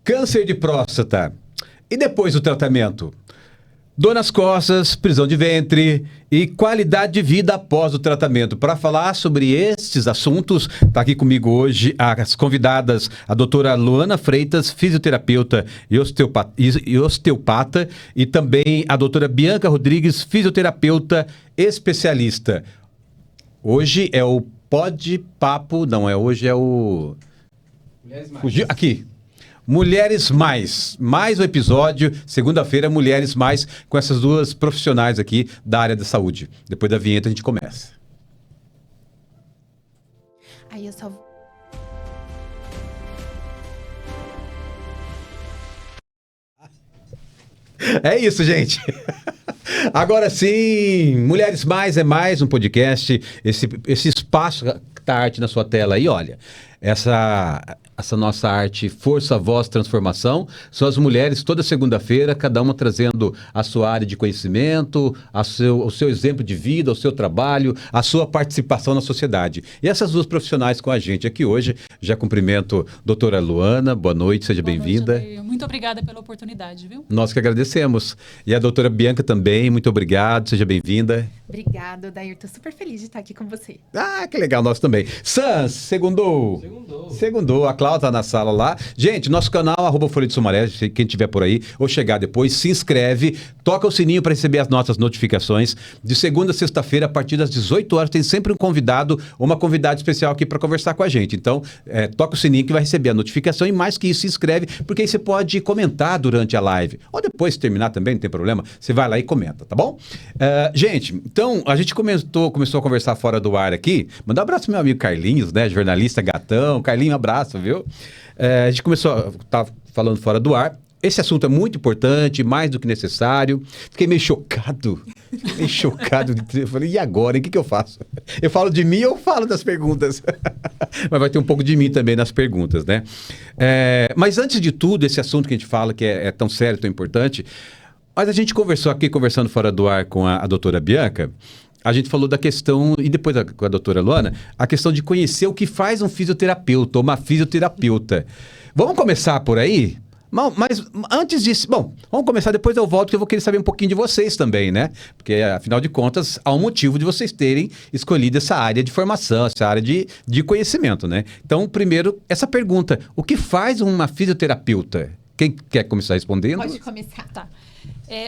Câncer de próstata. E depois do tratamento? Dor nas costas, prisão de ventre e qualidade de vida após o tratamento. Para falar sobre estes assuntos, está aqui comigo hoje as convidadas, a doutora Luana Freitas, fisioterapeuta e osteopata, e também a doutora Bianca Rodrigues, fisioterapeuta especialista. Hoje é o Pode-Papo, não é hoje, é o... Fugiu aqui. Mulheres mais um episódio, segunda-feira, Mulheres Mais, com essas duas profissionais aqui da área da saúde. Depois da vinheta a gente começa. Aí eu só... É isso, gente. Agora sim, Mulheres Mais é mais um podcast, esse espaço que tá arte na sua tela aí, olha. Essa nossa arte Força, Voz, Transformação, são as mulheres toda segunda-feira, cada uma trazendo a sua área de conhecimento, o seu exemplo de vida, o seu trabalho, a sua participação na sociedade. E essas duas profissionais com a gente aqui hoje, já cumprimento a doutora Luana, boa noite, seja bem-vinda. Muito obrigada pela oportunidade, viu? Nós que agradecemos. E a doutora Bianca também, muito obrigado, seja bem-vinda. Obrigada, Dair, tô super feliz de estar aqui com você. Ah, que legal, nós também. Sans, segundou, a Cláudia tá na sala lá. Gente, nosso canal, @Folha de Sumaré, quem tiver por aí, ou chegar depois, se inscreve, toca o sininho para receber as nossas notificações. De segunda a sexta-feira, a partir das 18 horas, tem sempre um convidado ou uma convidada especial aqui para conversar com a gente. Então, toca o sininho que vai receber a notificação e mais que isso, se inscreve, porque aí você pode comentar durante a live. Ou depois, se terminar também, não tem problema, você vai lá e comenta, tá bom? Gente, então, a gente começou a conversar fora do ar aqui. Mandar um abraço pro meu amigo Carlinhos, né? Jornalista gatão. Carlinhos, um abraço, viu? A gente começou, tá falando fora do ar. Esse assunto é muito importante, mais do que necessário. Fiquei meio chocado. Eu falei, e agora? O que eu faço? Eu falo de mim ou falo das perguntas? Mas vai ter um pouco de mim também nas perguntas, né? Mas antes de tudo, esse assunto que a gente fala, que é tão sério, tão importante, mas a gente conversando fora do ar com a doutora Bianca, a gente falou da questão, e depois com a doutora Luana, a questão de conhecer o que faz um fisioterapeuta ou uma fisioterapeuta. Vamos começar por aí? Mas antes disso, vamos começar, depois eu volto, porque eu vou querer saber um pouquinho de vocês também, né? Porque, afinal de contas, há um motivo de vocês terem escolhido essa área de formação, essa área de conhecimento, né? Então, primeiro, essa pergunta, o que faz uma fisioterapeuta? Quem quer começar respondendo? Pode começar. Tá.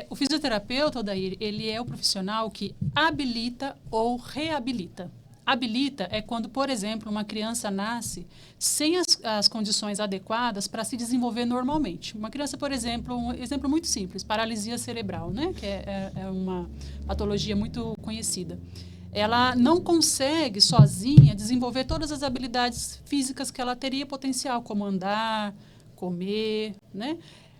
O fisioterapeuta, Odair, ele é o profissional que habilita ou reabilita. Habilita é quando, por exemplo, uma criança nasce sem as condições adequadas para se desenvolver normalmente. Uma criança, por exemplo, um exemplo muito simples, paralisia cerebral, né? Que é uma patologia muito conhecida. Ela não consegue sozinha desenvolver todas as habilidades físicas que ela teria potencial, como andar, comer, né?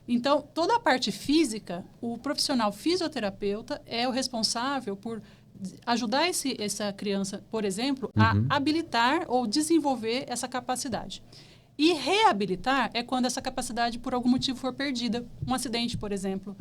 Então, toda a parte física, o profissional fisioterapeuta é o responsável por ajudar essa criança, por exemplo, a habilitar ou desenvolver essa capacidade. E reabilitar é quando essa capacidade, por algum motivo, for perdida. Um acidente, por exemplo.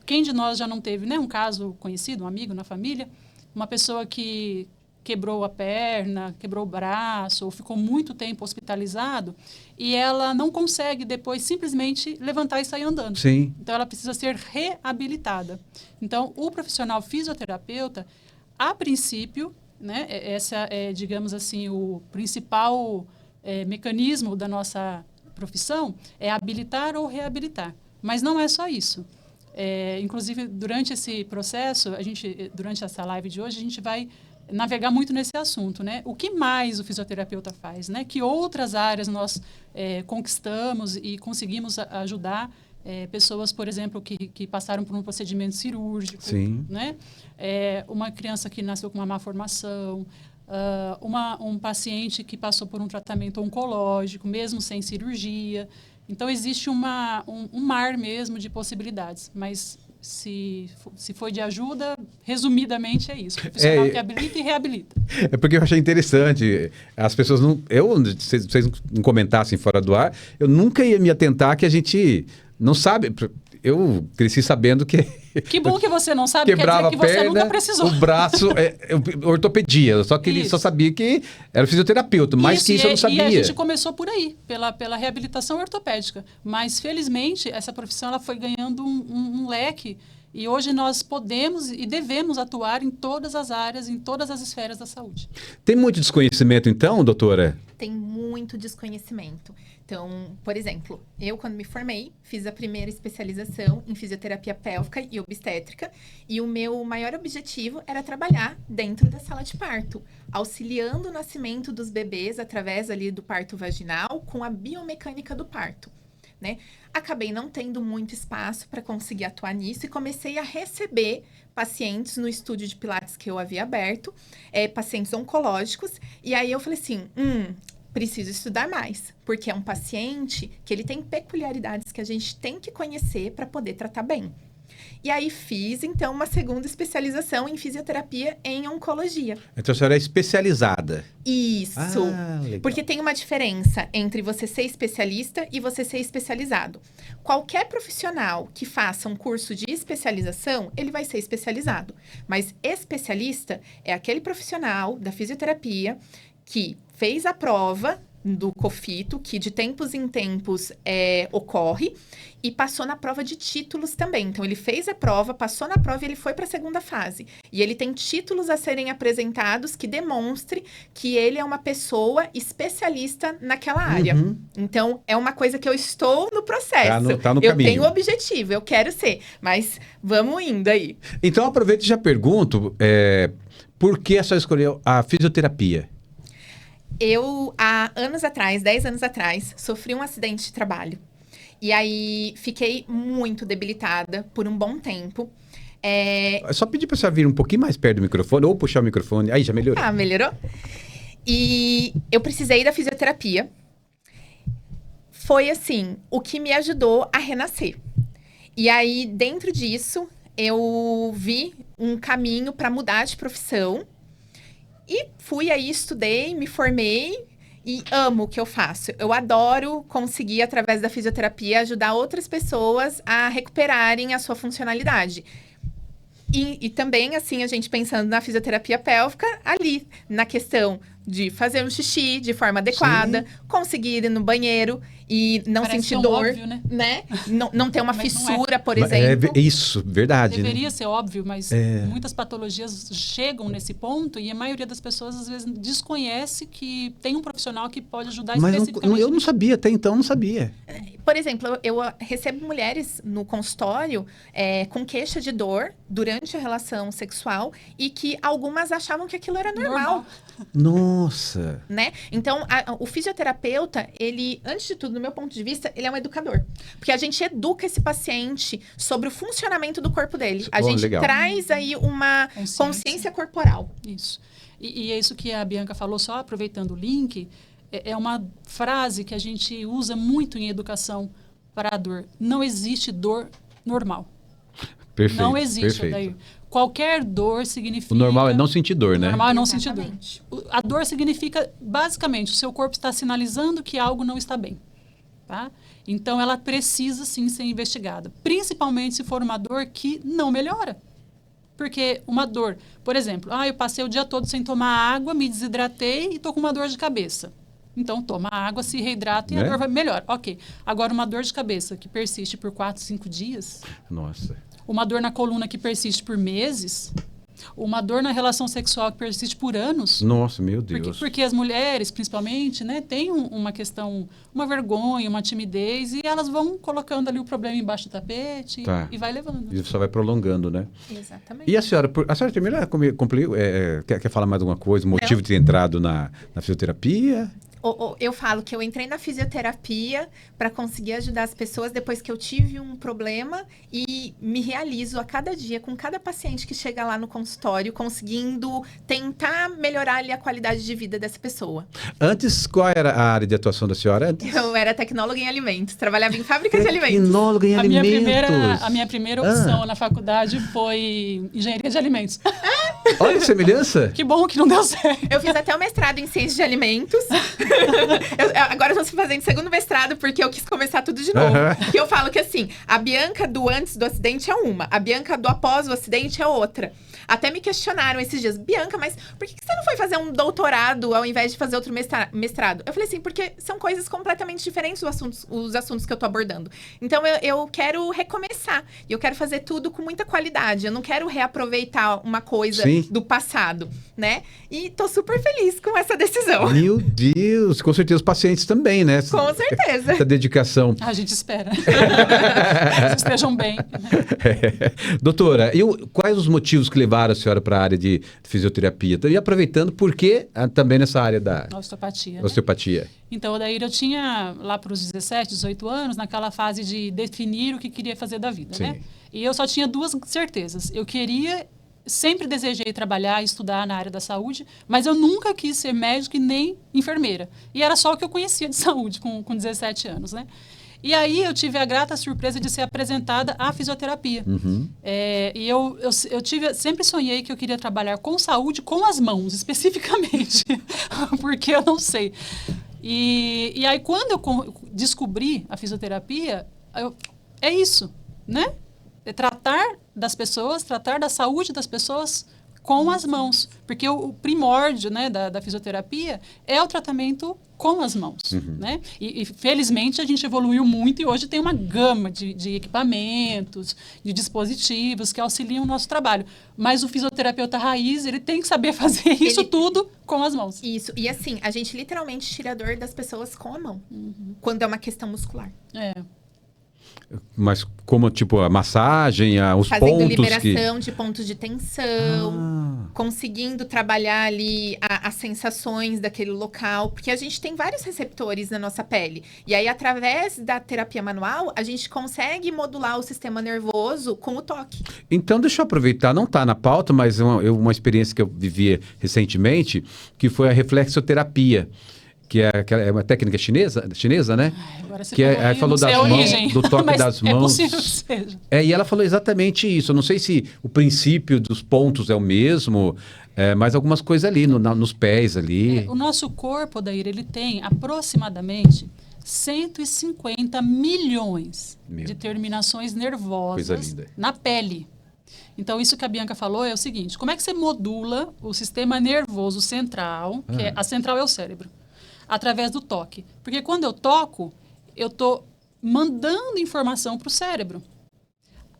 Quem de nós já não teve, né, um caso conhecido, um amigo na família, uma pessoa que quebrou a perna, quebrou o braço, ou ficou muito tempo hospitalizado, e ela não consegue depois simplesmente levantar e sair andando. Sim. Então, ela precisa ser reabilitada. Então, o profissional fisioterapeuta, a princípio, né, essa é, digamos assim, o principal mecanismo da nossa profissão, é habilitar ou reabilitar. Mas não é só isso. Inclusive, durante esse processo, durante essa live de hoje, a gente vai navegar muito nesse assunto, né? O que mais o fisioterapeuta faz, né? Que outras áreas nós conquistamos e conseguimos ajudar pessoas, por exemplo, que passaram por um procedimento cirúrgico, Sim. né? Uma criança que nasceu com uma má formação, um paciente que passou por um tratamento oncológico, mesmo sem cirurgia. Então, existe um mar mesmo de possibilidades, mas se foi de ajuda, resumidamente é isso. O profissional que habilita e reabilita. É porque eu achei interessante. As pessoas não... Se vocês não comentassem fora do ar, eu nunca ia me atentar que a gente não sabe... eu cresci sabendo que Que bom que você não sabe, quebrava quer dizer que a perna, você nunca precisou. o braço, ortopedia. Só que ele Isso. só sabia que era fisioterapeuta, mais que isso eu não sabia. E a gente começou por aí, pela reabilitação ortopédica. Mas, felizmente, essa profissão ela foi ganhando um leque. E hoje nós podemos e devemos atuar em todas as áreas, em todas as esferas da saúde. Tem muito desconhecimento, então, doutora? Tem muito desconhecimento. Então, por exemplo, eu quando me formei, fiz a primeira especialização em fisioterapia pélvica e obstétrica, e o meu maior objetivo era trabalhar dentro da sala de parto, auxiliando o nascimento dos bebês através ali do parto vaginal com a biomecânica do parto, né? Acabei não tendo muito espaço para conseguir atuar nisso e comecei a receber pacientes no estúdio de Pilates que eu havia aberto, pacientes oncológicos, e aí eu falei assim, preciso estudar mais, porque é um paciente que ele tem peculiaridades que a gente tem que conhecer para poder tratar bem. E aí fiz, então, uma segunda especialização em fisioterapia em oncologia. Então a senhora é especializada. Isso. Legal. Porque tem uma diferença entre você ser especialista e você ser especializado. Qualquer profissional que faça um curso de especialização, ele vai ser especializado. Mas especialista é aquele profissional da fisioterapia que fez a prova do COFITO, que de tempos em tempos ocorre, e passou na prova de títulos também. Então, ele fez a prova, passou na prova e ele foi para a segunda fase. E ele tem títulos a serem apresentados que demonstre que ele é uma pessoa especialista naquela área. Então, é uma coisa que eu estou no processo. Tá no eu caminho. tenho objetivo, eu quero ser, mas vamos indo aí. Então, aproveito e já pergunto, por que a senhora escolheu a fisioterapia? Eu, há anos atrás, 10 anos atrás, sofri um acidente de trabalho. E aí, fiquei muito debilitada por um bom tempo. É só pedir para a senhora vir um pouquinho mais perto do microfone ou puxar o microfone. Aí, já melhorou. Ah, melhorou? E eu precisei da fisioterapia. Foi, assim, o que me ajudou a renascer. E aí, dentro disso, eu vi um caminho para mudar de profissão. E fui aí, estudei, me formei e amo o que eu faço. Eu adoro conseguir, através da fisioterapia, ajudar outras pessoas a recuperarem a sua funcionalidade. E também, assim, a gente pensando na fisioterapia pélvica, ali, na questão de fazer um xixi de forma adequada, conseguir ir no banheiro e não Parece sentir tão dor, óbvio, né? Não ter uma Mas não fissura, por exemplo. Isso, verdade. Deveria ser óbvio, mas muitas patologias chegam nesse ponto e a maioria das pessoas, às vezes, desconhece que tem um profissional que pode ajudar Mas especificamente. eu não sabia, até então não sabia. Por exemplo, eu recebo mulheres no consultório com queixa de dor durante a relação sexual e que algumas achavam que aquilo era normal. Nossa! Né? Então, o fisioterapeuta, ele, antes de tudo, do meu ponto de vista, ele é um educador. Porque a gente educa esse paciente sobre o funcionamento do corpo dele. A gente legal. traz aí uma consciência corporal. Isso. E é isso que a Bianca falou, só aproveitando o link, é uma frase que a gente usa muito em educação para a dor. Não existe dor normal. Perfeito. Não existe, perfeito. Odair. Qualquer dor significa... O normal é não sentir dor, né? O normal é não sentir dor. Exatamente. A dor significa, basicamente, o seu corpo está sinalizando que algo não está bem. Tá? Então, ela precisa, sim, ser investigada. Principalmente se for uma dor que não melhora. Porque uma dor... Por exemplo, eu passei o dia todo sem tomar água, me desidratei e estou com uma dor de cabeça. Então, toma água, se reidrata e a dor vai melhor. Ok. Agora, uma dor de cabeça que persiste por 4, 5 dias... Nossa. Uma dor na coluna que persiste por meses. Uma dor na relação sexual que persiste por anos. Nossa, meu Deus. Porque as mulheres, principalmente, né, têm uma questão, uma vergonha, uma timidez, e elas vão colocando ali o problema embaixo do tapete e vai levando. E só vai prolongando, né? Exatamente. E a senhora termina, quer falar mais alguma coisa? Motivo de ter entrado na fisioterapia? Eu falo que eu entrei na fisioterapia para conseguir ajudar as pessoas depois que eu tive um problema e me realizo a cada dia com cada paciente que chega lá no consultório, conseguindo tentar melhorar ali a qualidade de vida dessa pessoa. Antes, qual era a área de atuação da senhora? Eu era tecnóloga em alimentos, trabalhava em fábrica de alimentos. Tecnóloga em alimentos. A minha primeira opção na faculdade foi engenharia de alimentos. Olha a semelhança. Que bom que não deu certo. Eu fiz até o mestrado em ciência de alimentos. Agora eu estou fazendo segundo mestrado porque eu quis começar tudo de novo. Que eu falo que assim, a Bianca do antes do acidente é uma, a Bianca do após o acidente é outra. Até me questionaram esses dias, Bianca, mas por que você não foi fazer um doutorado ao invés de fazer outro mestrado? Eu falei assim, porque são coisas completamente diferentes os assuntos que eu tô abordando. Então eu quero recomeçar. E eu quero fazer tudo com muita qualidade. Eu não quero reaproveitar uma coisa do passado, né? E tô super feliz com essa decisão. Meu Deus, com certeza os pacientes também, né? Com certeza. Essa dedicação. A gente espera. Que estejam bem. Né? Doutora, quais os motivos que levaram a senhora para a área de fisioterapia? E aproveitando, por que também nessa área da osteopatia? Né? Então, daí eu tinha lá para os 17, 18 anos, naquela fase de definir o que queria fazer da vida, né? E eu só tinha duas certezas. Eu sempre desejei trabalhar e estudar na área da saúde, mas eu nunca quis ser médico e nem enfermeira. E era só o que eu conhecia de saúde com 17 anos, né? E aí eu tive a grata surpresa de ser apresentada à fisioterapia. E eu sempre sonhei que eu queria trabalhar com saúde com as mãos, especificamente, porque eu não sei. E aí quando eu descobri a fisioterapia, é isso, né? É tratar das pessoas, tratar da saúde das pessoas com as mãos. Porque o primórdio, né, da fisioterapia é o tratamento com as mãos. Né? E felizmente a gente evoluiu muito e hoje tem uma gama de equipamentos, de dispositivos que auxiliam o nosso trabalho. Mas o fisioterapeuta raiz, ele tem que saber fazer isso tudo com as mãos. Isso. E assim, a gente literalmente tira a dor das pessoas com a mão. Quando é uma questão muscular. Mas como, tipo, a massagem, os fazendo pontos liberação de pontos de tensão, conseguindo trabalhar ali as sensações daquele local, porque a gente tem vários receptores na nossa pele. E aí, através da terapia manual, a gente consegue modular o sistema nervoso com o toque. Então, deixa eu aproveitar, não está na pauta, mas uma experiência que eu vivi recentemente, que foi a reflexoterapia. Que é uma técnica chinesa, né? Agora você falou das mãos, do toque das mãos. É possível que seja. E ela falou exatamente isso. Eu não sei se o princípio dos pontos é o mesmo, mas algumas coisas ali, nos pés ali. O nosso corpo, Odair, ele tem aproximadamente 150 milhões de terminações nervosas na pele. Então, isso que a Bianca falou é o seguinte, como é que você modula o sistema nervoso central, que a central é o cérebro? Através do toque. Porque quando eu toco, eu estou mandando informação para o cérebro.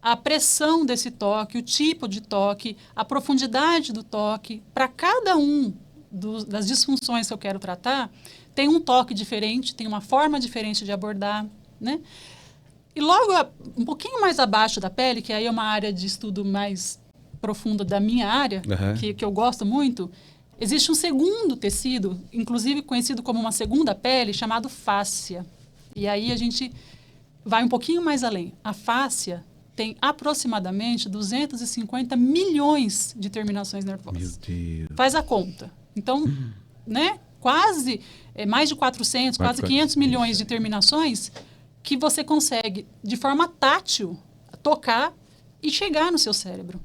A pressão desse toque, o tipo de toque, a profundidade do toque, para cada das disfunções que eu quero tratar, tem um toque diferente, tem uma forma diferente de abordar, né? E logo, um pouquinho mais abaixo da pele, que aí é uma área de estudo mais profunda da minha área, que eu gosto muito, existe um segundo tecido, inclusive conhecido como uma segunda pele, chamado fáscia. E aí a gente vai um pouquinho mais além. A fáscia tem aproximadamente 250 milhões de terminações nervosas. Meu Deus. Faz a conta. Então, né, quase, mais de 400, quase 500 milhões de terminações que você consegue, de forma tátil, tocar e chegar no seu cérebro.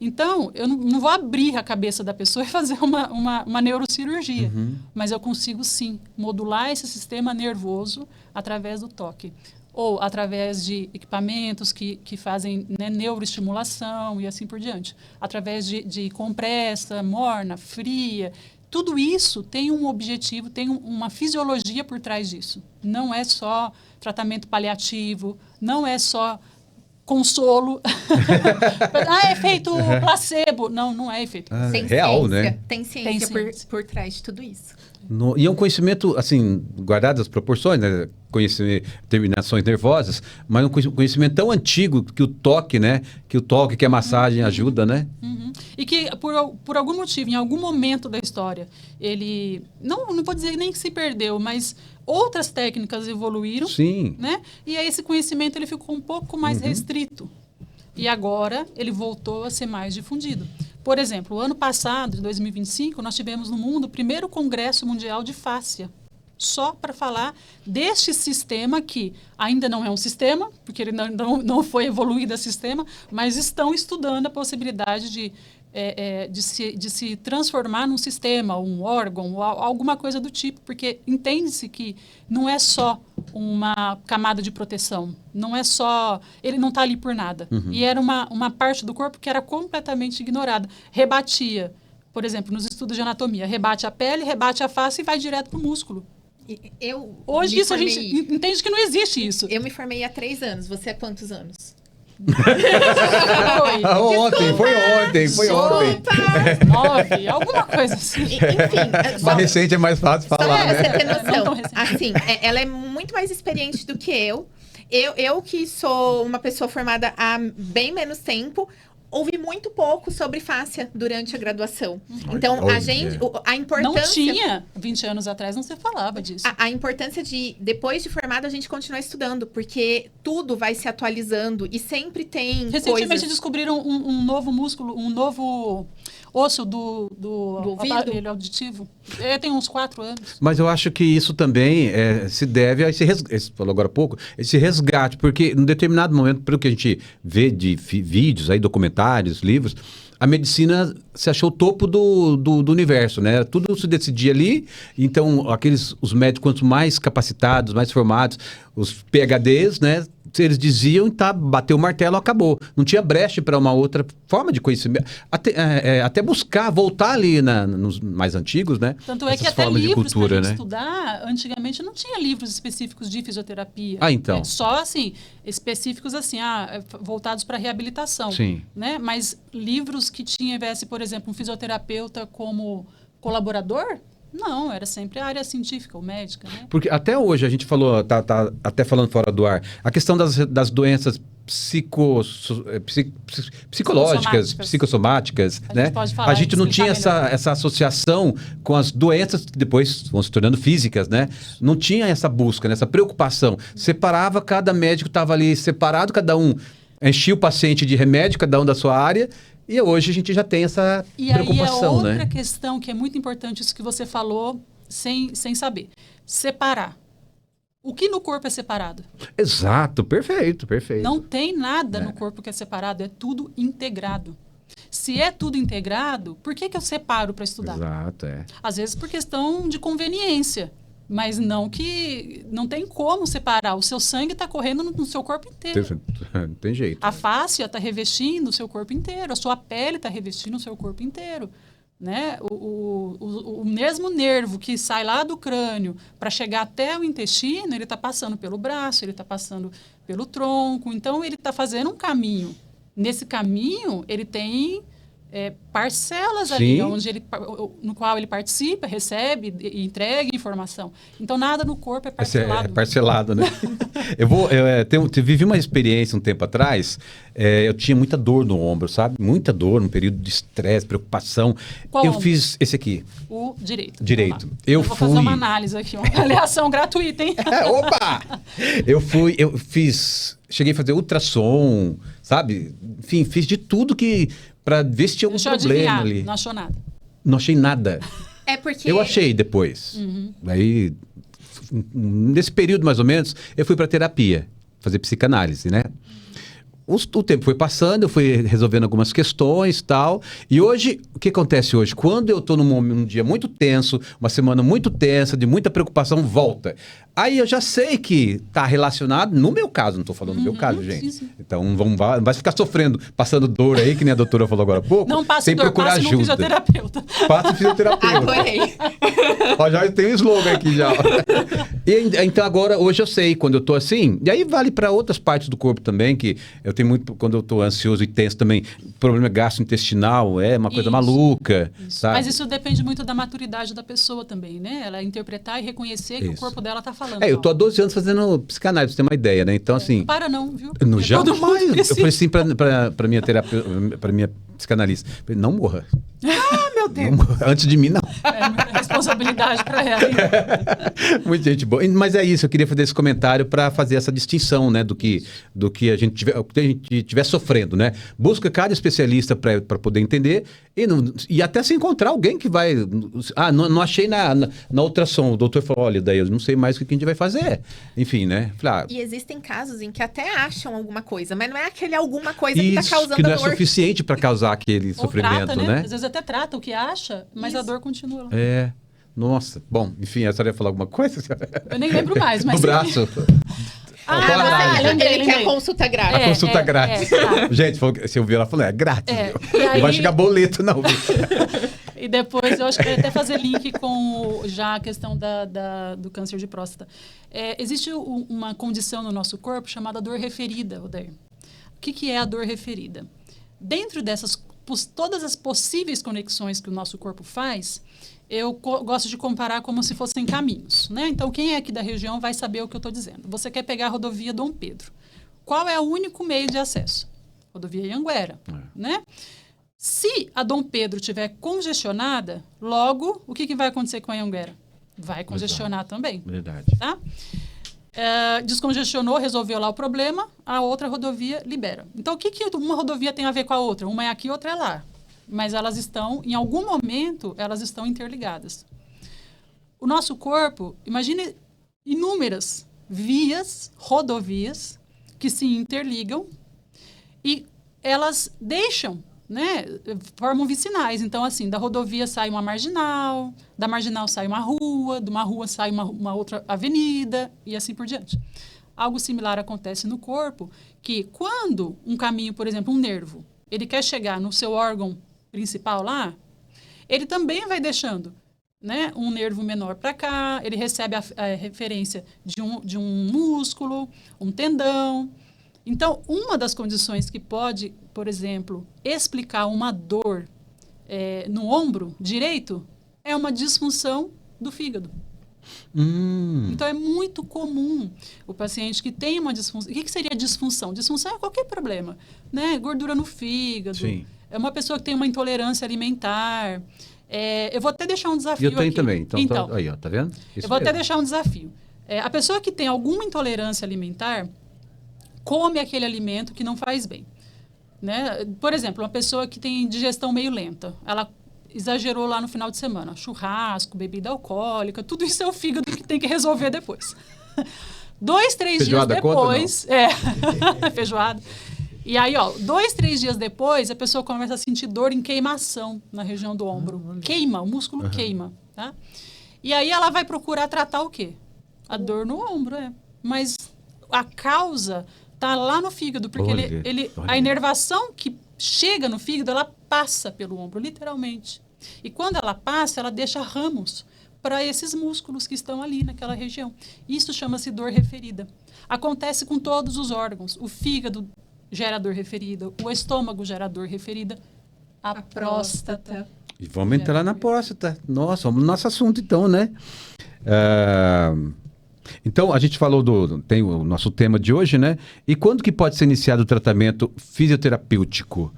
Então, eu não vou abrir a cabeça da pessoa e fazer uma neurocirurgia, mas eu consigo, sim, modular esse sistema nervoso através do toque. Ou através de equipamentos que fazem, né, neuroestimulação e assim por diante. Através de compressa, morna, fria. Tudo isso tem um objetivo, tem uma fisiologia por trás disso. Não é só tratamento paliativo, não é só consolo. É efeito placebo. Não é efeito. Tem real, ciência, né? Tem ciência por trás de tudo isso. E é um conhecimento, assim, guardado as proporções, né? Conhecimento, terminações nervosas, mas um conhecimento tão antigo que o toque, né? Que a massagem ajuda, né? E que, por algum motivo, em algum momento da história, ele, não vou dizer nem que se perdeu, mas outras técnicas evoluíram. Sim. Né? E aí esse conhecimento ele ficou um pouco mais restrito. E agora ele voltou a ser mais difundido. Por exemplo, o ano passado, em 2025, nós tivemos no mundo o primeiro Congresso Mundial de Fáscia, só para falar deste sistema que ainda não é um sistema, porque ele não foi evoluído a sistema, mas estão estudando a possibilidade de de se transformar num sistema, um órgão, ou alguma coisa do tipo, porque entende-se que não é só uma camada de proteção, não é só... Ele não está ali por nada. E era uma parte do corpo que era completamente ignorada. Rebatia, por exemplo, nos estudos de anatomia, rebate a pele, rebate a face e vai direto para o músculo. Hoje isso a gente entende que não existe isso. Eu me formei há 3 anos. Você há quantos anos? Foi ontem. 9, alguma coisa assim. Enfim. Mais recente é mais fácil falar, né? Você ter noção. Assim, ela é muito mais experiente do que eu. Eu que sou uma pessoa formada há bem menos tempo, ouvi muito pouco sobre fáscia durante a graduação. Então, a importância... Não tinha, 20 anos atrás não se falava disso. A importância de, depois de formado, a gente continuar estudando, porque tudo vai se atualizando e sempre tem Recentemente descobriram um novo músculo, um novo osso do aparelho auditivo. Tem uns 4 anos. Mas eu acho que isso também se deve a esse resgate, você falou agora há pouco, esse resgate, porque em determinado momento, pelo que a gente vê de vídeos, aí, documentários, livros, a medicina se achou o topo do universo, né? Tudo se decidia ali, então os médicos quanto mais capacitados, mais formados, os PhDs, né? Eles diziam, tá, bateu o martelo, acabou. Não tinha brecha para uma outra forma de conhecimento. Até buscar, voltar ali nos mais antigos, né? Tanto é que até livros para a gente estudar, antigamente não tinha livros específicos de fisioterapia. Então. Só, assim, específicos, assim, voltados para reabilitação. Sim. Né? Mas livros que tivesse, por exemplo, um fisioterapeuta como colaborador... Não, era sempre a área científica ou médica, né? Porque até hoje a gente falou, tá até falando fora do ar, a questão das doenças psicológicas, psicossomáticas, né? A gente não tinha essa associação com as doenças que depois vão se tornando físicas, né? Não tinha essa busca, né? Essa preocupação. Separava, cada médico estava ali separado, cada um enchia o paciente de remédio, cada um da sua área. E hoje a gente já tem essa preocupação, né? E aí outra questão que é muito importante, isso que você falou sem saber. Separar. O que no corpo é separado? Exato, perfeito. Não tem nada no corpo que é separado, é tudo integrado. Se é tudo integrado, por que eu separo para estudar? Exato, Às vezes por questão de conveniência. Mas não tem como separar. O seu sangue está correndo no seu corpo inteiro. Não tem jeito. A fáscia está revestindo o seu corpo inteiro. A sua pele está revestindo o seu corpo inteiro. Né? O mesmo nervo que sai lá do crânio para chegar até o intestino, ele está passando pelo braço, ele está passando pelo tronco. Então, ele está fazendo um caminho. Nesse caminho, ele tem... parcelas ali, no qual ele participa, recebe e entrega informação. Então, nada no corpo é parcelado. É parcelado, né? Eu vivi uma experiência um tempo atrás, eu tinha muita dor no ombro, sabe? Muita dor, um período de estresse, preocupação. Qual ombro? Fiz esse aqui. O direito. Direito. Eu vou fazer uma análise aqui, uma avaliação gratuita, hein? Opa! Cheguei a fazer ultrassom, sabe? Enfim, fiz de tudo para ver se tinha algum problema ali. Não achou nada. Não achei nada. É porque... Eu achei depois. Aí, nesse período mais ou menos, eu fui para terapia, fazer psicanálise, né? O tempo foi passando, eu fui resolvendo algumas questões e tal. E hoje, o que acontece hoje? Quando eu estou num dia muito tenso, uma semana muito tensa, de muita preocupação, volta. Aí eu já sei que está relacionado, no meu caso, não estou falando do meu caso, gente. Sim. Então não vai ficar sofrendo, passando dor aí, que nem a doutora falou agora há pouco. Não passe sem dor, procurar passe ajuda. no fisioterapeuta. Passe no fisioterapeuta. Adorei. Ó, já tem um slogan aqui já. Então agora, hoje eu sei, quando eu tô assim, e aí vale para outras partes do corpo também, que eu tenho muito, quando eu tô ansioso e tenso também, problema gastrointestinal, é uma coisa maluca, sabe? Mas isso depende muito da maturidade da pessoa também, né? Ela interpretar e reconhecer que o corpo dela tá falando. Eu tô há 12 anos fazendo psicanálise, pra você ter uma ideia, né? Então, assim... Não para não, viu? Jamais. Eu falei assim pra minha terapeuta, pra minha psicanalista, não morra. meu Deus. Antes de mim, não. É responsabilidade para ela. Muita gente boa. Mas é isso, eu queria fazer esse comentário para fazer essa distinção, né, do que a gente tiver sofrendo, né? Busca cada especialista para poder entender e até se encontrar alguém que vai... não achei na ultrassom. O doutor falou, olha, daí eu não sei mais o que a gente vai fazer. Enfim, né? Falei, E existem casos em que até acham alguma coisa, mas não é aquele alguma coisa que isso, está causando que não é dor. suficiente para causar aquele Ou sofrimento, trata, né? Às vezes até trata o que acha, mas a dor continua lá. É. Nossa. Bom, enfim, a senhora ia falar alguma coisa? Eu nem lembro mais, mas... No braço. Ele quer consulta grátis. A consulta grátis. tá. Gente, se eu vi ela falando, é grátis. E aí... Não vai chegar boleto, não. E depois eu acho que eu ia até fazer link com já a questão do câncer de próstata. Existe uma condição no nosso corpo chamada dor referida, Odair. O que é a dor referida? Dentro dessas todas as possíveis conexões que o nosso corpo faz, eu gosto de comparar como se fossem caminhos, né? Então, quem é aqui da região vai saber o que eu estou dizendo. Você quer pegar a rodovia Dom Pedro. Qual é o único meio de acesso? Rodovia Anhanguera, né? Se a Dom Pedro estiver congestionada, logo, o que vai acontecer com a Anhanguera? Vai congestionar também. Verdade. Tá? Descongestionou, resolveu lá o problema, a outra rodovia libera. Então, o que uma rodovia tem a ver com a outra? Uma é aqui, outra é lá. Mas elas estão, em algum momento, elas estão interligadas. O nosso corpo, imagine inúmeras vias, rodovias, que se interligam e elas deixam, né, formam vicinais. Então, assim, da rodovia sai uma marginal, da marginal sai uma rua, de uma rua sai uma outra avenida e assim por diante. Algo similar acontece no corpo, que quando um caminho, por exemplo, um nervo, ele quer chegar no seu órgão principal lá, ele também vai deixando, né, um nervo menor para cá, ele recebe a referência de um músculo, um tendão. Então, uma das condições que pode, por exemplo, explicar uma dor no ombro direito é uma disfunção do fígado. Então, é muito comum o paciente que tem uma disfunção... O que seria disfunção? Disfunção é qualquer problema, né? Gordura no fígado. Sim. É uma pessoa que tem uma intolerância alimentar. Eu vou até deixar um desafio aqui. Eu tenho também. Então, aí, ó, tá vendo? Eu vou até deixar um desafio. A pessoa que tem alguma intolerância alimentar come aquele alimento que não faz bem, né? Por exemplo, uma pessoa que tem digestão meio lenta, ela exagerou lá no final de semana, churrasco, bebida alcoólica, tudo isso é o fígado que tem que resolver depois. 2, 3 dias depois... feijoada. E aí, 2, 3 dias depois, a pessoa começa a sentir dor em queimação na região do ombro. Queima, o músculo queima, tá? E aí ela vai procurar tratar o quê? A dor no ombro, Mas a causa tá lá no fígado, porque a inervação que chega no fígado, ela passa pelo ombro, literalmente. E quando ela passa, ela deixa ramos para esses músculos que estão ali naquela região. Isso chama-se dor referida. Acontece com todos os órgãos. O fígado gera dor referida, o estômago gera dor referida, a próstata. E vamos entrar na próstata. Nossa, vamos no nosso assunto então, né? Então, a gente falou tem o nosso tema de hoje, né? E quando que pode ser iniciado o tratamento fisioterapêutico?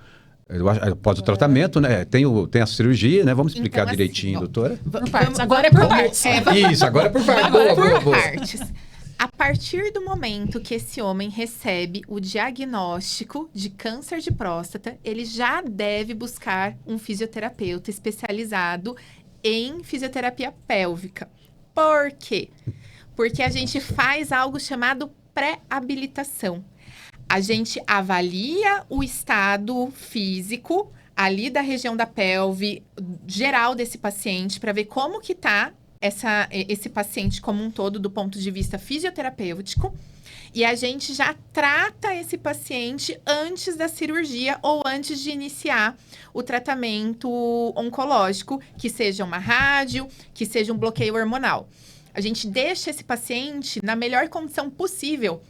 Após o tratamento, né? Tem a cirurgia, né? Vamos explicar então, direitinho, doutora? Por partes. Agora é por partes. Isso, agora é por partes. Agora por partes. A partir do momento que esse homem recebe o diagnóstico de câncer de próstata, ele já deve buscar um fisioterapeuta especializado em fisioterapia pélvica. Por quê? Porque a gente faz algo chamado pré-habilitação. A gente avalia o estado físico ali da região da pelve, geral desse paciente, para ver como que tá esse paciente como um todo do ponto de vista fisioterapêutico. E a gente já trata esse paciente antes da cirurgia ou antes de iniciar o tratamento oncológico, que seja uma rádio, que seja um bloqueio hormonal. A gente deixa esse paciente na melhor condição possível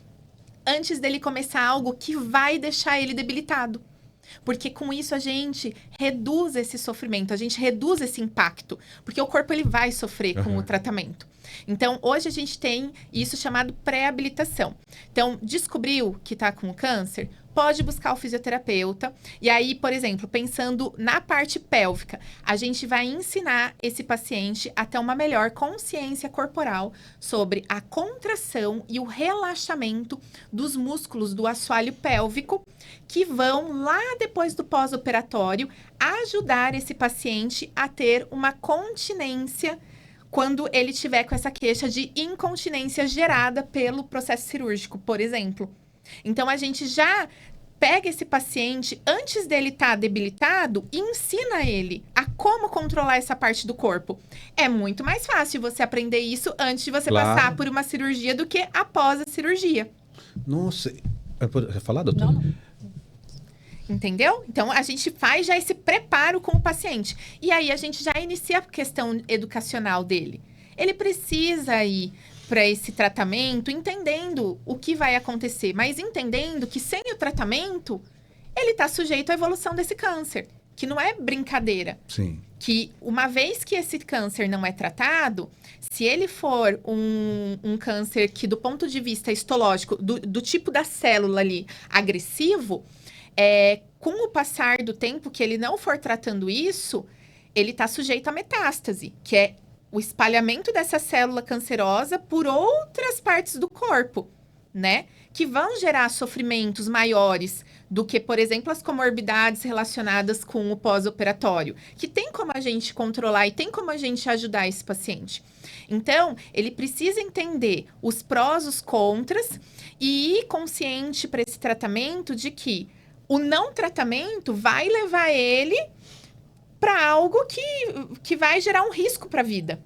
antes dele começar algo que vai deixar ele debilitado. Porque com isso a gente reduz esse sofrimento, a gente reduz esse impacto. Porque o corpo ele vai sofrer com o tratamento. Então, hoje a gente tem isso chamado pré-habilitação. Então, descobriu que está com o câncer, pode buscar o fisioterapeuta. E aí, por exemplo, pensando na parte pélvica, a gente vai ensinar esse paciente a ter uma melhor consciência corporal sobre a contração e o relaxamento dos músculos do assoalho pélvico, que vão lá depois do pós-operatório ajudar esse paciente a ter uma continência quando ele tiver com essa queixa de incontinência gerada pelo processo cirúrgico, por exemplo. Então, a gente já pega esse paciente antes dele estar debilitado e ensina ele a como controlar essa parte do corpo. É muito mais fácil você aprender isso antes de você passar por uma cirurgia do que após a cirurgia. Nossa, pode falar, doutor? Não. Entendeu? Então, a gente faz já esse preparo com o paciente. E aí, a gente já inicia a questão educacional dele. Ele precisa ir para esse tratamento entendendo o que vai acontecer, mas entendendo que sem o tratamento, ele está sujeito à evolução desse câncer, que não é brincadeira. Sim. Que uma vez que esse câncer não é tratado, se ele for um câncer que, do ponto de vista histológico, do tipo da célula ali, agressivo, com o passar do tempo que ele não for tratando isso, ele está sujeito a metástase, que é o espalhamento dessa célula cancerosa por outras partes do corpo, né? Que vão gerar sofrimentos maiores do que, por exemplo, as comorbidades relacionadas com o pós-operatório, que tem como a gente controlar e tem como a gente ajudar esse paciente. Então, ele precisa entender os prós, os contras e ir consciente para esse tratamento de que o não tratamento vai levar ele para algo que vai gerar um risco para a vida.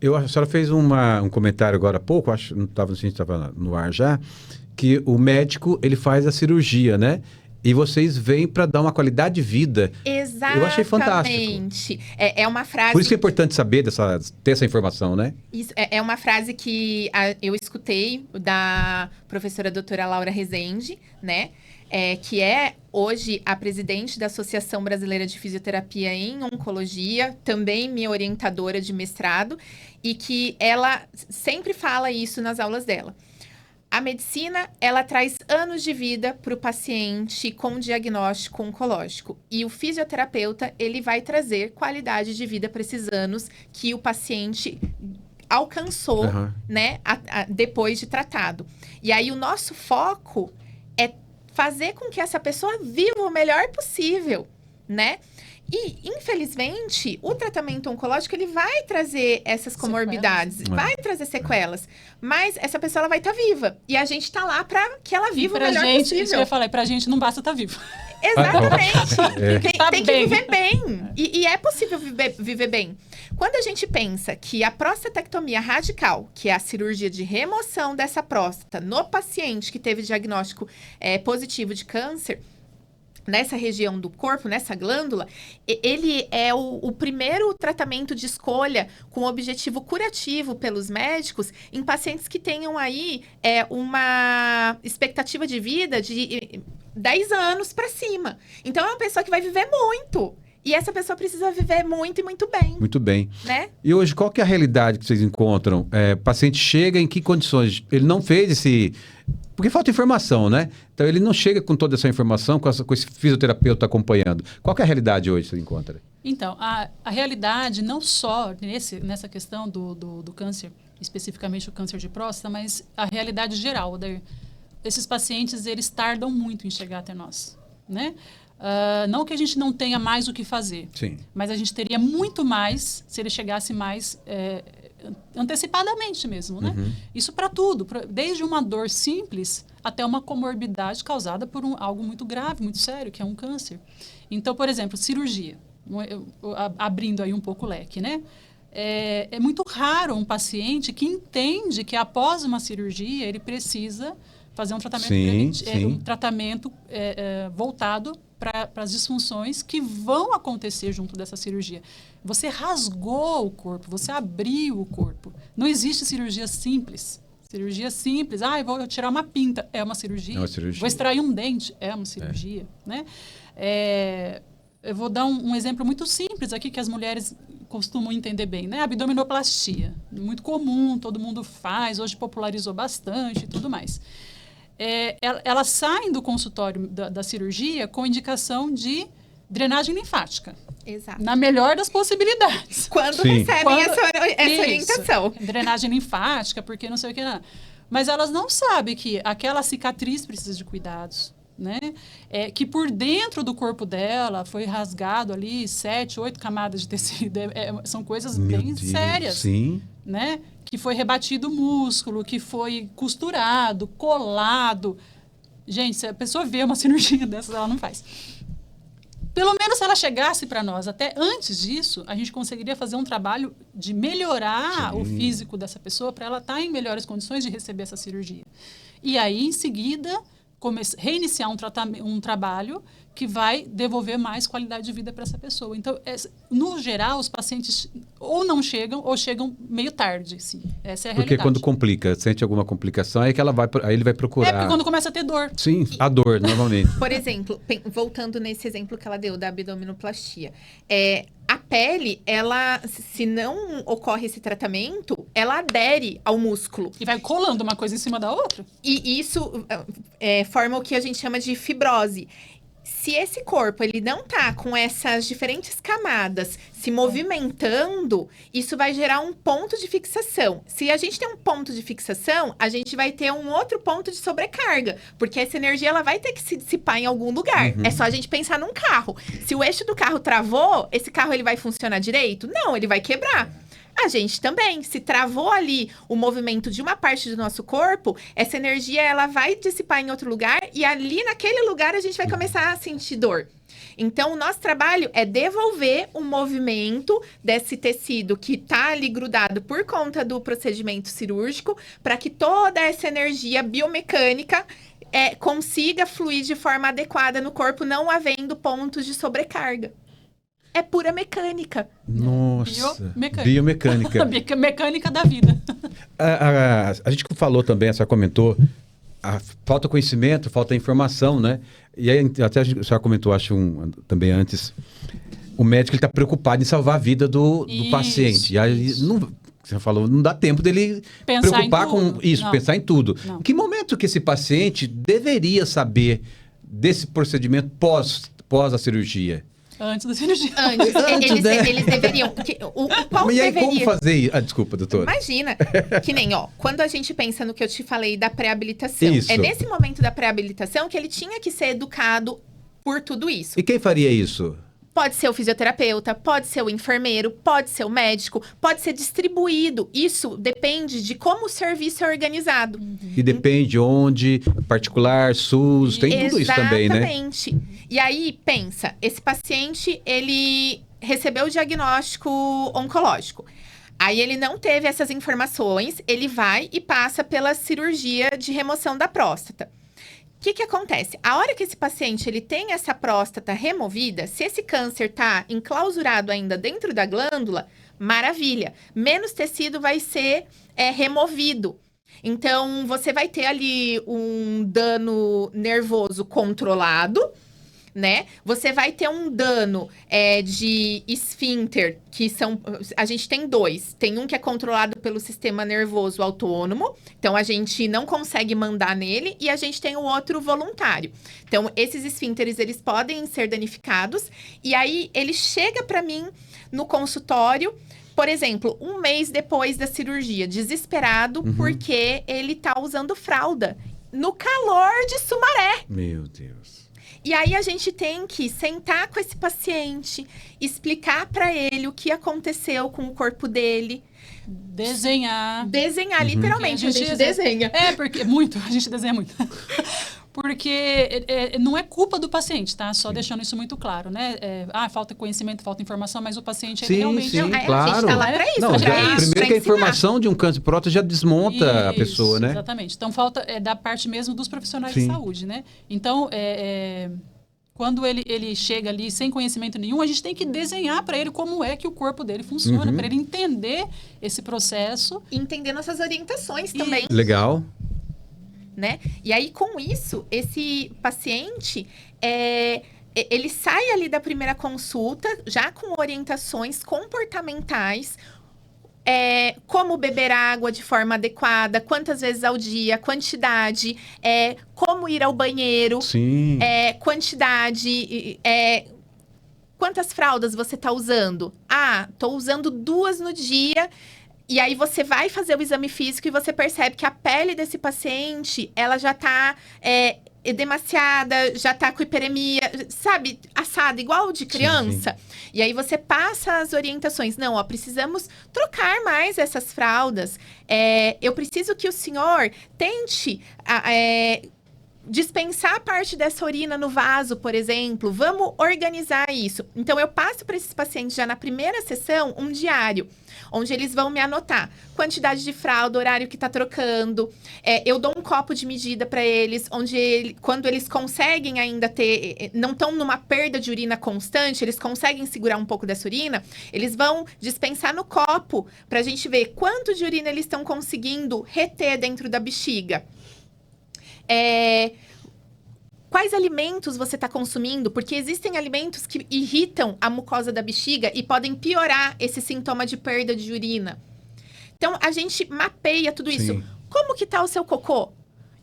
A senhora fez um comentário agora há pouco, acho não estava, a gente estava no ar já, que o médico ele faz a cirurgia, né? E vocês vêm para dar uma qualidade de vida. Exatamente. Eu achei fantástico. É uma frase... Por isso que é importante saber ter essa informação, né? Isso, é uma frase que eu escutei da professora doutora Laura Rezende, né? Que é hoje a presidente da Associação Brasileira de Fisioterapia em Oncologia, também minha orientadora de mestrado, e que ela sempre fala isso nas aulas dela. A medicina, ela traz anos de vida para o paciente com diagnóstico oncológico. E o fisioterapeuta, ele vai trazer qualidade de vida para esses anos que o paciente alcançou, né, depois de tratado. E aí, o nosso foco é fazer com que essa pessoa viva o melhor possível, né? E, infelizmente, o tratamento oncológico, ele vai trazer essas comorbidades, vai trazer sequelas. Mas essa pessoa, ela vai estar viva. E a gente está lá para que ela viva o melhor possível. Isso que eu ia falar, pra gente não basta estar vivo. Exatamente. Tem que viver bem. E é possível viver bem. Quando a gente pensa que a prostatectomia radical, que é a cirurgia de remoção dessa próstata no paciente que teve diagnóstico positivo de câncer, nessa região do corpo, nessa glândula, ele é o primeiro tratamento de escolha com objetivo curativo pelos médicos em pacientes que tenham aí uma expectativa de vida de 10 anos para cima. Então, é uma pessoa que vai viver muito. E essa pessoa precisa viver muito e muito bem. Muito bem. Né? E hoje, qual que é a realidade que vocês encontram? O paciente chega em que condições? Ele não fez esse... Porque falta informação, né? Então, ele não chega com toda essa informação, com esse fisioterapeuta acompanhando. Qual que é a realidade hoje que você encontra? Então, a realidade, não só nessa questão do câncer, especificamente o câncer de próstata, mas a realidade geral. Esses pacientes, eles tardam muito em chegar até nós, né? Não que a gente não tenha mais o que fazer, sim, mas a gente teria muito mais se ele chegasse mais antecipadamente mesmo, né? Isso para tudo, desde uma dor simples até uma comorbidade causada por algo muito grave, muito sério, que é um câncer. Então, por exemplo, cirurgia, abrindo aí um pouco o leque, né? É muito raro um paciente que entende que após uma cirurgia ele precisa fazer um tratamento, um tratamento voltado para as disfunções que vão acontecer junto dessa cirurgia. Você rasgou o corpo, você abriu o corpo. Não existe cirurgia simples. Cirurgia simples, eu vou tirar uma pinta, é uma cirurgia. Vou extrair um dente, é uma cirurgia. Né? Eu vou dar um exemplo muito simples aqui que as mulheres costumam entender bem, né? Abdominoplastia, muito comum, todo mundo faz, hoje popularizou bastante e tudo mais. elas saem do consultório da cirurgia com indicação de drenagem linfática. Exato. Na melhor das possibilidades. Quando Sim. recebem essa orientação. Drenagem linfática, porque não sei o que. Não. Mas elas não sabem que aquela cicatriz precisa de cuidados. Né? Que por dentro do corpo dela foi rasgado ali 7, 8 camadas de tecido. São coisas bem sérias. Sim. Né? Que foi rebatido o músculo, que foi costurado, colado. Gente, se a pessoa vê uma cirurgia dessas, ela não faz. Pelo menos se ela chegasse para nós até antes disso, a gente conseguiria fazer um trabalho de melhorar o físico dessa pessoa para ela estar em melhores condições de receber essa cirurgia. E aí, em seguida, reiniciar um trabalho que vai devolver mais qualidade de vida para essa pessoa. Então, no geral, os pacientes ou não chegam ou chegam meio tarde. Sim. Essa é a realidade. Porque quando complica, sente alguma complicação, aí que aí ele vai procurar. Porque quando começa a ter dor. Sim, a dor, normalmente. Por exemplo, voltando nesse exemplo que ela deu da abdominoplastia, a pele, ela, se não ocorre esse tratamento, ela adere ao músculo. E vai colando uma coisa em cima da outra. E isso forma o que a gente chama de fibrose. Se esse corpo ele não tá com essas diferentes camadas se movimentando, isso vai gerar um ponto de fixação. Se a gente tem um ponto de fixação, a gente vai ter um outro ponto de sobrecarga, porque essa energia ela vai ter que se dissipar em algum lugar. É só a gente pensar num carro. Se o eixo do carro travou, esse carro ele vai funcionar direito? Não, ele vai quebrar. A gente também, se travou ali o movimento de uma parte do nosso corpo, essa energia ela vai dissipar em outro lugar e ali naquele lugar a gente vai começar a sentir dor. Então, o nosso trabalho é devolver o movimento desse tecido que está ali grudado por conta do procedimento cirúrgico para que toda essa energia biomecânica consiga fluir de forma adequada no corpo, não havendo pontos de sobrecarga. É pura mecânica. Nossa. Biomecânica. Mecânica da vida. A gente falou também, a senhora comentou, falta conhecimento, falta informação, né? E aí, até a senhora comentou, acho também antes, o médico está preocupado em salvar a vida do paciente. E aí, você falou, não dá tempo dele preocupar com isso, pensar em tudo. Não. Em que momento que esse paciente deveria saber desse procedimento pós a cirurgia? Antes da cirurgia. Eles deveriam. Qual e aí, deveria? como fazer? Desculpa, doutora. Imagina, que nem, quando a gente pensa no que eu te falei da pré-habilitação. Isso. É nesse momento da pré-habilitação que ele tinha que ser educado por tudo isso. E quem faria isso? Pode ser o fisioterapeuta, pode ser o enfermeiro, pode ser o médico, pode ser distribuído. Isso depende de como o serviço é organizado. E depende onde, particular, SUS, tem tudo isso também, né? Exatamente. E aí, pensa, esse paciente, ele recebeu o diagnóstico oncológico. Aí ele não teve essas informações, ele vai e passa pela cirurgia de remoção da próstata. O que acontece? A hora que esse paciente ele tem essa próstata removida, se esse câncer está enclausurado ainda dentro da glândula, maravilha. Menos tecido vai ser removido. Então, você vai ter ali um dano nervoso controlado, né? Você vai ter um dano de esfíncter, que são... A gente tem dois. Tem um que é controlado pelo sistema nervoso autônomo. Então, a gente não consegue mandar nele. E a gente tem o outro voluntário. Então, esses esfíncteres, eles podem ser danificados. E aí, ele chega para mim no consultório... Por exemplo, 1 mês depois da cirurgia, desesperado porque ele tá usando fralda no calor de Sumaré. Meu Deus. E aí a gente tem que sentar com esse paciente, explicar para ele o que aconteceu com o corpo dele. Desenhar, literalmente, a gente desenha. Porque a gente desenha muito. Porque não é culpa do paciente, tá? Só deixando isso muito claro, né? Falta conhecimento, falta informação, mas o paciente realmente... Sim, claro. A gente tá lá pra isso. Não, primeiro que a informação de um câncer de próstata já desmonta a pessoa, né? Exatamente. Então, falta da parte mesmo dos profissionais de saúde, né? Então, quando ele chega ali sem conhecimento nenhum, a gente tem que desenhar para ele como é que o corpo dele funciona, para ele entender esse processo. Entender nossas orientações também. Legal. Né? E aí, com isso, esse paciente, ele sai ali da primeira consulta, já com orientações comportamentais, como beber água de forma adequada, quantas vezes ao dia, quantidade, como ir ao banheiro, Sim. quantidade, quantas fraldas você está usando? Ah, estou usando 2 no dia. E aí você vai fazer o exame físico e você percebe que a pele desse paciente, ela já está edemaciada, já está com hiperemia, sabe, assada, igual de criança. Sim. E aí você passa as orientações. Não, ó, precisamos trocar mais essas fraldas. Eu preciso que o senhor tente dispensar parte dessa urina no vaso, por exemplo. Vamos organizar isso. Então, eu passo para esses pacientes já na primeira sessão um diário, onde eles vão me anotar quantidade de fralda, horário que está trocando. Eu dou um copo de medida para eles, onde quando eles conseguem ainda não estão numa perda de urina constante, eles conseguem segurar um pouco dessa urina, eles vão dispensar no copo para a gente ver quanto de urina eles estão conseguindo reter dentro da bexiga. Quais alimentos você está consumindo? Porque existem alimentos que irritam a mucosa da bexiga e podem piorar esse sintoma de perda de urina. Então, a gente mapeia tudo isso. Sim. Como que tá o seu cocô?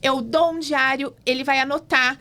Eu dou um diário, ele vai anotar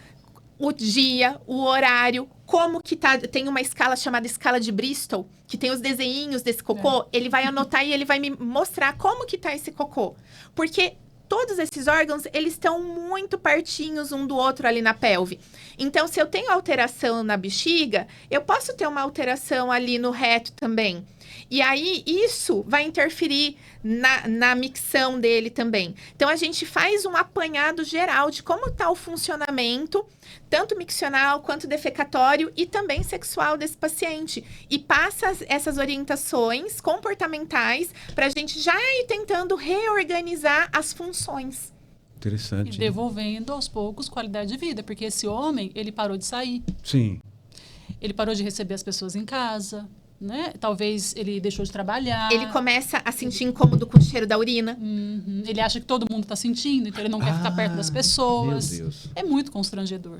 o dia, o horário, como que tá. Tem uma escala chamada escala de Bristol, que tem os desenhinhos desse cocô. Ele vai anotar e ele vai me mostrar como que tá esse cocô. Porque todos esses órgãos, eles estão muito pertinhos um do outro ali na pelve. Então, se eu tenho alteração na bexiga, eu posso ter uma alteração ali no reto também. E aí, isso vai interferir na micção dele também. Então, a gente faz um apanhado geral de como está o funcionamento, tanto miccional quanto defecatório e também sexual desse paciente. E passa essas orientações comportamentais para a gente já ir tentando reorganizar as funções. Interessante. E devolvendo aos poucos qualidade de vida, porque esse homem, ele parou de sair. Sim. Ele parou de receber as pessoas em casa, né? Talvez ele deixou de trabalhar. Ele começa a sentir incômodo com o cheiro da urina. Uhum. Ele acha que todo mundo está sentindo, então ele não quer ficar perto das pessoas. Meu Deus. É muito constrangedor.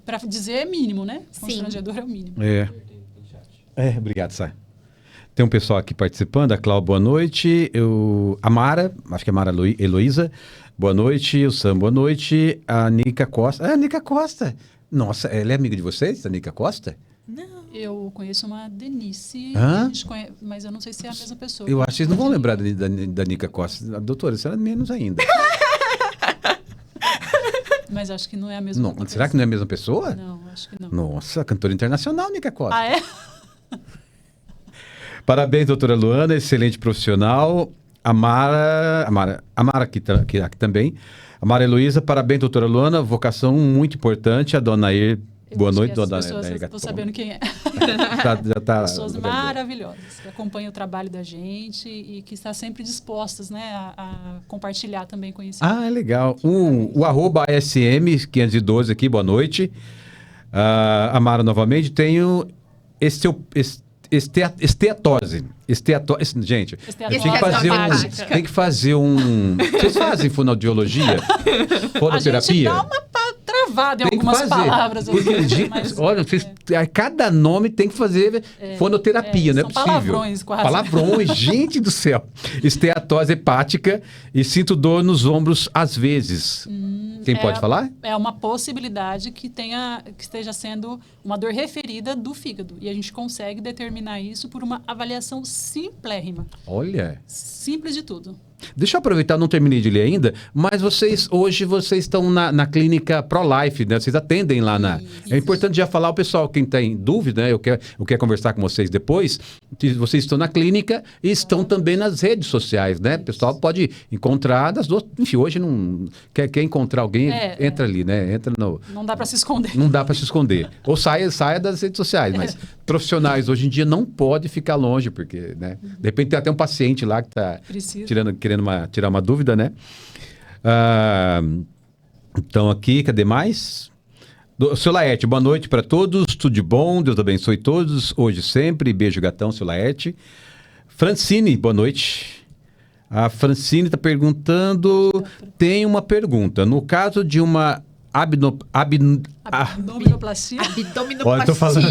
Para dizer é mínimo, né? Sim. Constrangedor é o mínimo. Obrigado, Sai. Tem um pessoal aqui participando. A Cláudia, boa noite. A Mara, acho que é Mara Heloísa. Boa noite. O Sam, boa noite. A Nica Costa. A Nica Costa. Nossa, ela é amiga de vocês, a Nica Costa? Não. Eu conheço uma Denise, mas eu não sei se é a mesma pessoa. Eu acho que vocês não vão lembrar da Nica Costa. Doutora, isso é menos ainda. Mas acho que não é a mesma pessoa. Será que não é a mesma pessoa? Não, acho que não. Nossa, cantora internacional, Nica Costa. Ah, é? Parabéns, doutora Luana, excelente profissional. A Mara aqui também. A Mara Heloísa, parabéns, doutora Luana, vocação muito importante. A dona Air, boa noite, dona Air. Estou sabendo quem é. Já tá pessoas maravilhosas, que acompanham o trabalho da gente e que estão sempre dispostas, né, a compartilhar também conhecimento. Ah, legal. O @ ASM512 aqui, boa noite. A Mara novamente. Tenho esteatose. Gente, tem que fazer um... Vocês fazem fonoaudiologia? Fonoterapia? A gente dá uma travada em algumas palavras. Porque, olha, cada nome tem que fazer fonoterapia, não é possível. Palavrões, quase. Palavrões, gente do céu. Esteatose hepática e sinto dor nos ombros às vezes. Quem pode falar? É uma possibilidade que esteja sendo uma dor referida do fígado. E a gente consegue determinar isso por uma avaliação simplérrima. Olha. Simples de tudo. Deixa eu aproveitar, não terminei de ler ainda, mas hoje vocês estão na clínica Pro-Life, né? Vocês atendem lá na... Isso. É importante já falar, o pessoal, quem tem dúvida, né? Eu quero conversar com vocês depois. Vocês estão na clínica e estão também nas redes sociais, né? O pessoal pode encontrar das duas... Enfim, hoje não... Quer encontrar alguém, entra ali, né? Entra no... Não dá para se esconder. Não dá para se esconder. Ou saia das redes sociais, mas profissionais hoje em dia não pode ficar longe, porque, né? De repente tem até um paciente lá que está querendo tirar uma dúvida, né? Então aqui, cadê mais? Seu Laerte, boa noite para todos, tudo de bom, Deus abençoe todos, hoje sempre, beijo gatão, seu Laerte. Francine, boa noite. A Francine está perguntando, tem uma pergunta, no caso de uma Abdominoplastia. Olha, eu tô falando.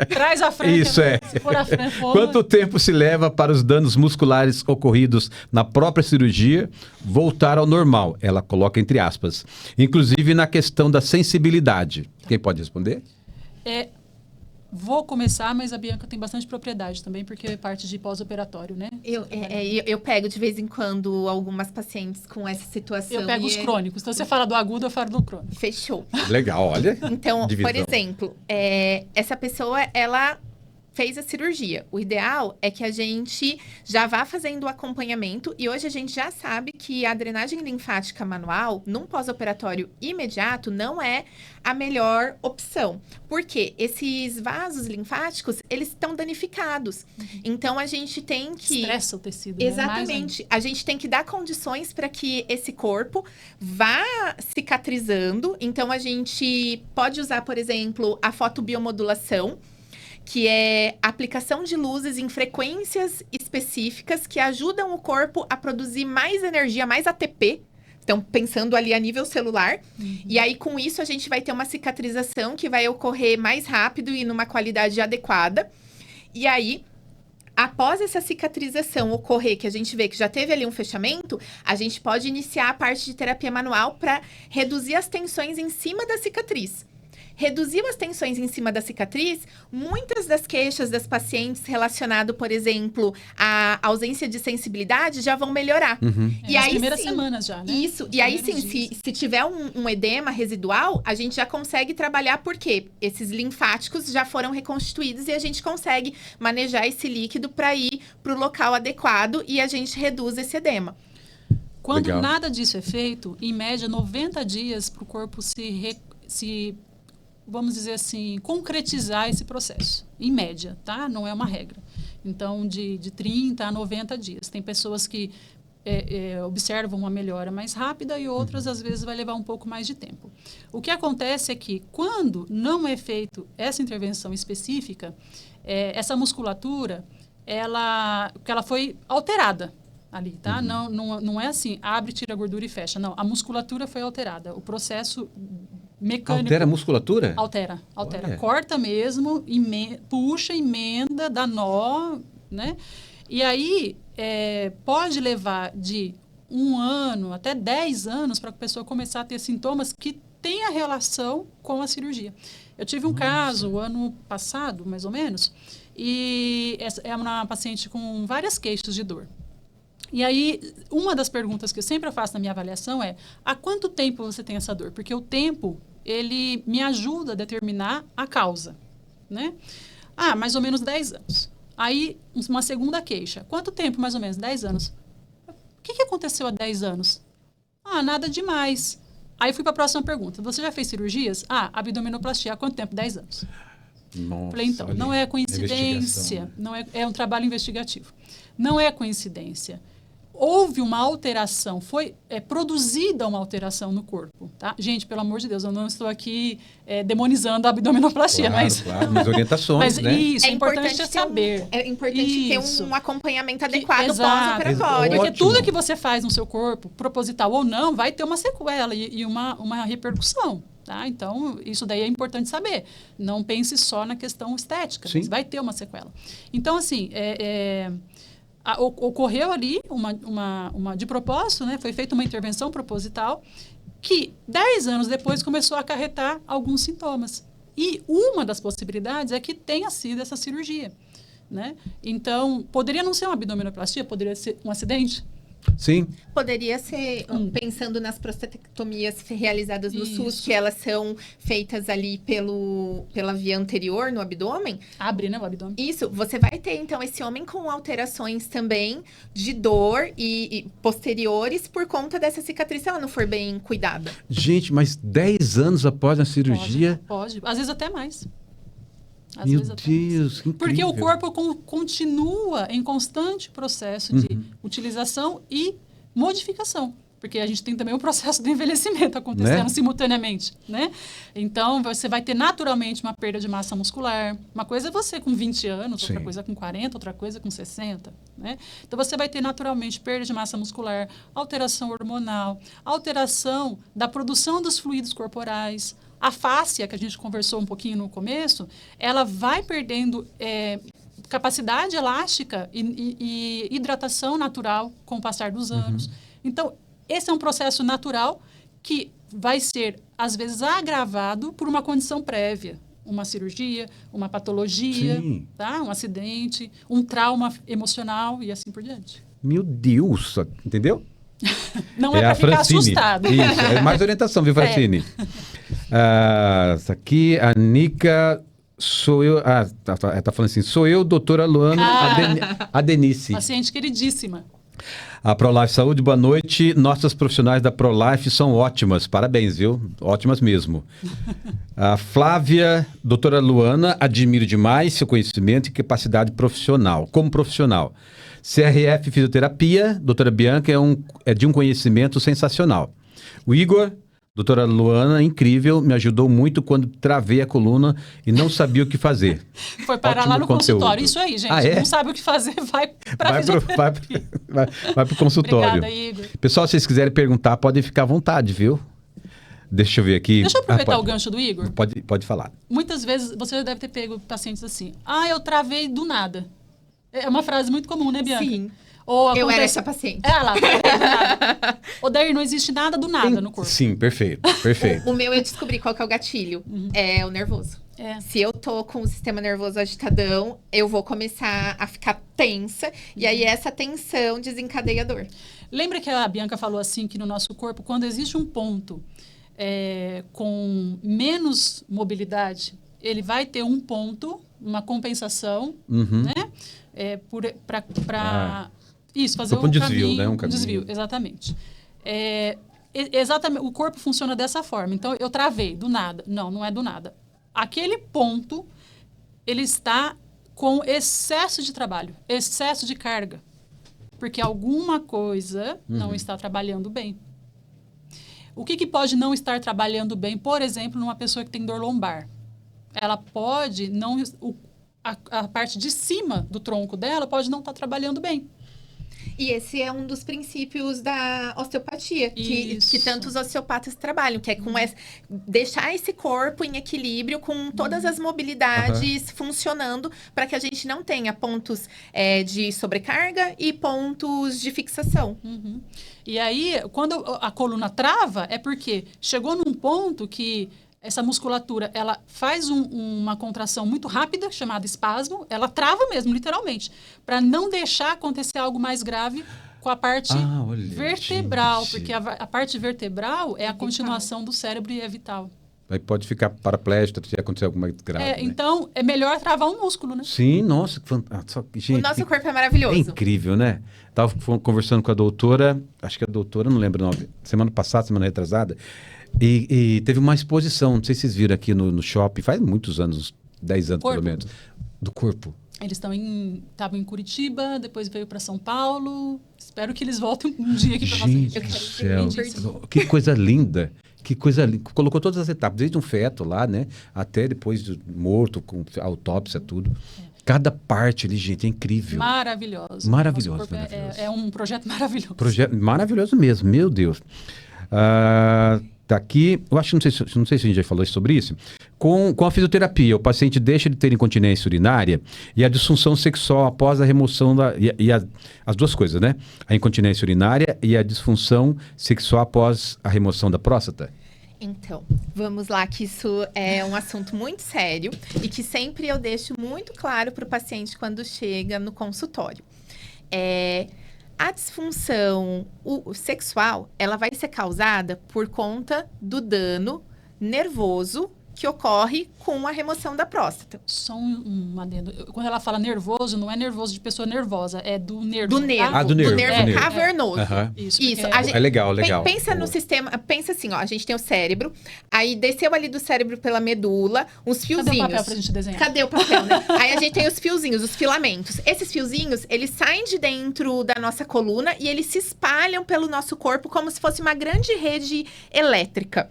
Traz a frente. Isso é. Se for a frente, Quanto tempo se leva para os danos musculares ocorridos na própria cirurgia voltar ao normal? Ela coloca entre aspas. Inclusive na questão da sensibilidade. Quem pode responder? Vou começar, mas a Bianca tem bastante propriedade também, porque é parte de pós-operatório, né? Eu pego de vez em quando algumas pacientes com essa situação. Eu pego os crônicos. Então, você fala do agudo, eu falo do crônico. Fechou. Legal, olha. Então, divisão. por exemplo, essa pessoa, ela fez a cirurgia. O ideal é que a gente já vá fazendo o acompanhamento e hoje a gente já sabe que a drenagem linfática manual, num pós-operatório imediato, não é a melhor opção. Porque esses vasos linfáticos, eles estão danificados. Então, a gente tem que... Estressa o tecido, Exatamente. Né? A gente tem que dar condições para que esse corpo vá cicatrizando. Então, a gente pode usar, por exemplo, a fotobiomodulação, que é a aplicação de luzes em frequências específicas que ajudam o corpo a produzir mais energia, mais ATP. Então, pensando ali a nível celular. E aí, com isso, a gente vai ter uma cicatrização que vai ocorrer mais rápido e numa qualidade adequada. E aí, após essa cicatrização ocorrer, que a gente vê que já teve ali um fechamento, a gente pode iniciar a parte de terapia manual para reduzir as tensões em cima da cicatriz. Reduziu as tensões em cima da cicatriz, muitas das queixas das pacientes relacionado, por exemplo, à ausência de sensibilidade já vão melhorar. E aí, primeiras semanas já, né? Isso. E aí, sim, se tiver um edema residual, a gente já consegue trabalhar, porque esses linfáticos já foram reconstituídos e a gente consegue manejar esse líquido para ir para o local adequado e a gente reduz esse edema. Quando Legal. nada disso é feito, em média, 90 dias para o corpo vamos dizer assim, concretizar esse processo. Em média, tá? Não é uma regra. Então, de 30 a 90 dias. Tem pessoas que observam uma melhora mais rápida e outras, às vezes, vai levar um pouco mais de tempo. O que acontece é que, quando não é feito essa intervenção específica, essa musculatura, ela foi alterada ali, tá? Não é assim, abre, tira a gordura e fecha. Não, a musculatura foi alterada. O processo mecânico... Altera a musculatura? Altera. Olha. Corta mesmo, puxa, emenda, dá nó, né? E aí, pode levar de 1 ano até 10 anos para a pessoa começar a ter sintomas que tenha relação com a cirurgia. Eu tive um caso, ano passado, mais ou menos, e é uma paciente com várias queixas de dor. E aí, uma das perguntas que eu sempre faço na minha avaliação é: há quanto tempo você tem essa dor? Porque o tempo, ele me ajuda a determinar a causa, né? Mais ou menos 10 anos. Aí, uma segunda queixa. Quanto tempo, mais ou menos? 10 anos. O que aconteceu há 10 anos? Nada demais. Aí, fui para a próxima pergunta. Você já fez cirurgias? Abdominoplastia. Há quanto tempo? 10 anos. Nossa, Falei, então, não é coincidência. Não é um trabalho investigativo. Não é coincidência. Houve uma alteração, foi produzida uma alteração no corpo, tá? Gente, pelo amor de Deus, eu não estou aqui demonizando a abdominoplastia, Claro, mas orientações, né? Isso, é importante saber. É importante ter um acompanhamento adequado pós-operatório. Porque tudo que você faz no seu corpo, proposital ou não, vai ter uma sequela e uma repercussão. Tá? Então, isso daí é importante saber. Não pense só na questão estética, mas vai ter uma sequela. Então, assim, ocorreu ali de propósito, né? Foi feita uma intervenção proposital que 10 anos depois começou a acarretar alguns sintomas. E uma das possibilidades é que tenha sido essa cirurgia, né? Então, poderia não ser uma abdominoplastia, poderia ser um acidente. Sim. Poderia ser, pensando nas prostatectomias realizadas no SUS, que elas são feitas ali pela via anterior, no abdômen. Abre, né, o abdômen. Isso, você vai ter, então, esse homem com alterações também de dor e posteriores por conta dessa cicatriz, se ela não for bem cuidada. Gente, mas 10 anos após a cirurgia... Pode. Às vezes até mais. Meu Deus, que incrível. Porque o corpo continua em constante processo de utilização e modificação. porque a gente tem também o processo do envelhecimento acontecendo, Né? simultaneamente, né? Então, você vai ter naturalmente uma perda de massa muscular. Uma coisa é você com 20 anos, outra Sim. coisa com 40, outra coisa com 60, né? Então, você vai ter naturalmente perda de massa muscular, alteração hormonal, alteração da produção dos fluidos corporais. A fáscia, que a gente conversou um pouquinho no começo, ela vai perdendo capacidade elástica e hidratação natural com o passar dos anos. Então, esse é um processo natural que vai ser, às vezes, agravado por uma condição prévia. Uma cirurgia, uma patologia, Sim. tá? Um acidente, um trauma emocional e assim por diante. Meu Deus, entendeu? Não é, a para ficar Francine. assustado. Isso, é mais orientação, viu, Francine? Essa aqui, a Nica, sou eu. Tá falando assim, sou eu, doutora Luana, a Denise. Paciente queridíssima. A ProLife Saúde, boa noite. Nossas profissionais da ProLife são ótimas. Parabéns, viu? Ótimas mesmo. A Flávia, doutora Luana, admiro demais seu conhecimento e capacidade profissional, como profissional. CRF Fisioterapia, doutora Bianca, é de um conhecimento sensacional. O Igor, doutora Luana, incrível, me ajudou muito quando travei a coluna e não sabia o que fazer. Foi parar Ótimo lá no conteúdo. consultório. Isso aí, gente. Ah, é? Não sabe o que fazer, vai para Vai fisioterapia. pro consultório. Obrigada, Igor. Pessoal, se vocês quiserem perguntar, podem ficar à vontade, viu? Deixa eu ver aqui. Deixa eu aproveitar pode, o gancho do Igor. Pode falar. Muitas vezes você deve ter pego pacientes assim. Eu travei do nada. É uma frase muito comum, né, Bianca? Sim. Ou Eu era acontece- essa paciente. Lá, travei do nada. Odair, não existe nada do nada no corpo. Sim, perfeito, perfeito. O meu eu descobri qual que é o gatilho. É o nervoso. É. Se eu tô com o sistema nervoso agitadão, eu vou começar a ficar tensa. E aí essa tensão desencadeia a dor. Lembra que a Bianca falou assim que no nosso corpo, quando existe um ponto com menos mobilidade, ele vai ter um ponto, uma compensação, Uhum. né? Para isso, fazer Tipo um o desvio, caminho, né? Um um caminho. desvio, exatamente. Exatamente, o corpo funciona dessa forma. Então, eu travei do nada. Não, não é do nada. Aquele ponto, ele está com excesso de trabalho, excesso de carga. Porque alguma coisa não está trabalhando bem. O que pode não estar trabalhando bem, por exemplo, numa pessoa que tem dor lombar? Ela pode não... A parte de cima do tronco dela pode não estar trabalhando bem. E esse é um dos princípios da osteopatia, que Isso. tantos osteopatas trabalham, que é com deixar esse corpo em equilíbrio com todas as mobilidades funcionando para que a gente não tenha pontos de sobrecarga e pontos de fixação. Uhum. E aí, quando a coluna trava, é porque chegou num ponto que essa musculatura, ela faz uma contração muito rápida, chamada espasmo, ela trava mesmo, literalmente, para não deixar acontecer algo mais grave com a parte Olha, vertebral, gente. porque a parte vertebral é a continuação do cérebro e é vital. Aí pode ficar paraplégico se acontecer alguma coisa grave. né? Então, é melhor travar um músculo, né? Sim, nossa, que fantástico. Gente, O nosso corpo é é maravilhoso. incrível, né? Tava conversando com a doutora, acho que a doutora, não lembro o nome, semana passada, semana retrasada, e teve uma exposição, não sei se vocês viram aqui no shopping, faz muitos anos, uns 10 anos Corpo. pelo menos, do corpo. Eles estavam em Curitiba, depois veio para São Paulo. Espero que eles voltem um dia aqui para fazer. Gente Eu do quero céu, ver lindíssimo. que coisa linda. Que coisa linda. Colocou todas as etapas, desde um feto lá, né? Até depois de morto, com autópsia, tudo. Cada parte ali, gente, é incrível. Maravilhoso. Maravilhoso, Nosso corpo maravilhoso. é um projeto maravilhoso. Maravilhoso mesmo, meu Deus. Tá aqui, eu acho, não sei se a gente já falou sobre isso. Com a fisioterapia, o paciente deixa de ter incontinência urinária e a disfunção sexual após a remoção as duas coisas, né? A incontinência urinária e a disfunção sexual após a remoção da próstata. Então, vamos lá, que isso é um assunto muito sério e que sempre eu deixo muito claro para o paciente quando chega no consultório. A disfunção sexual, ela vai ser causada por conta do dano nervoso que ocorre com a remoção da próstata. Só um adendo. Quando ela fala nervoso, não é nervoso de pessoa nervosa, é do nervo. Do nervo. Ah, do nervo. Do nervo É. cavernoso. Aham. Isso. Isso. porque A gente- É legal, legal. Pensa no sistema, pensa assim, ó, a gente tem o cérebro, aí desceu ali do cérebro pela medula, uns Cadê o fiozinhos. papel pra gente desenhar? Cadê o papel, né? Aí a gente tem os fiozinhos, os filamentos. Esses fiozinhos, eles saem de dentro da nossa coluna e eles se espalham pelo nosso corpo como se fosse uma grande rede elétrica,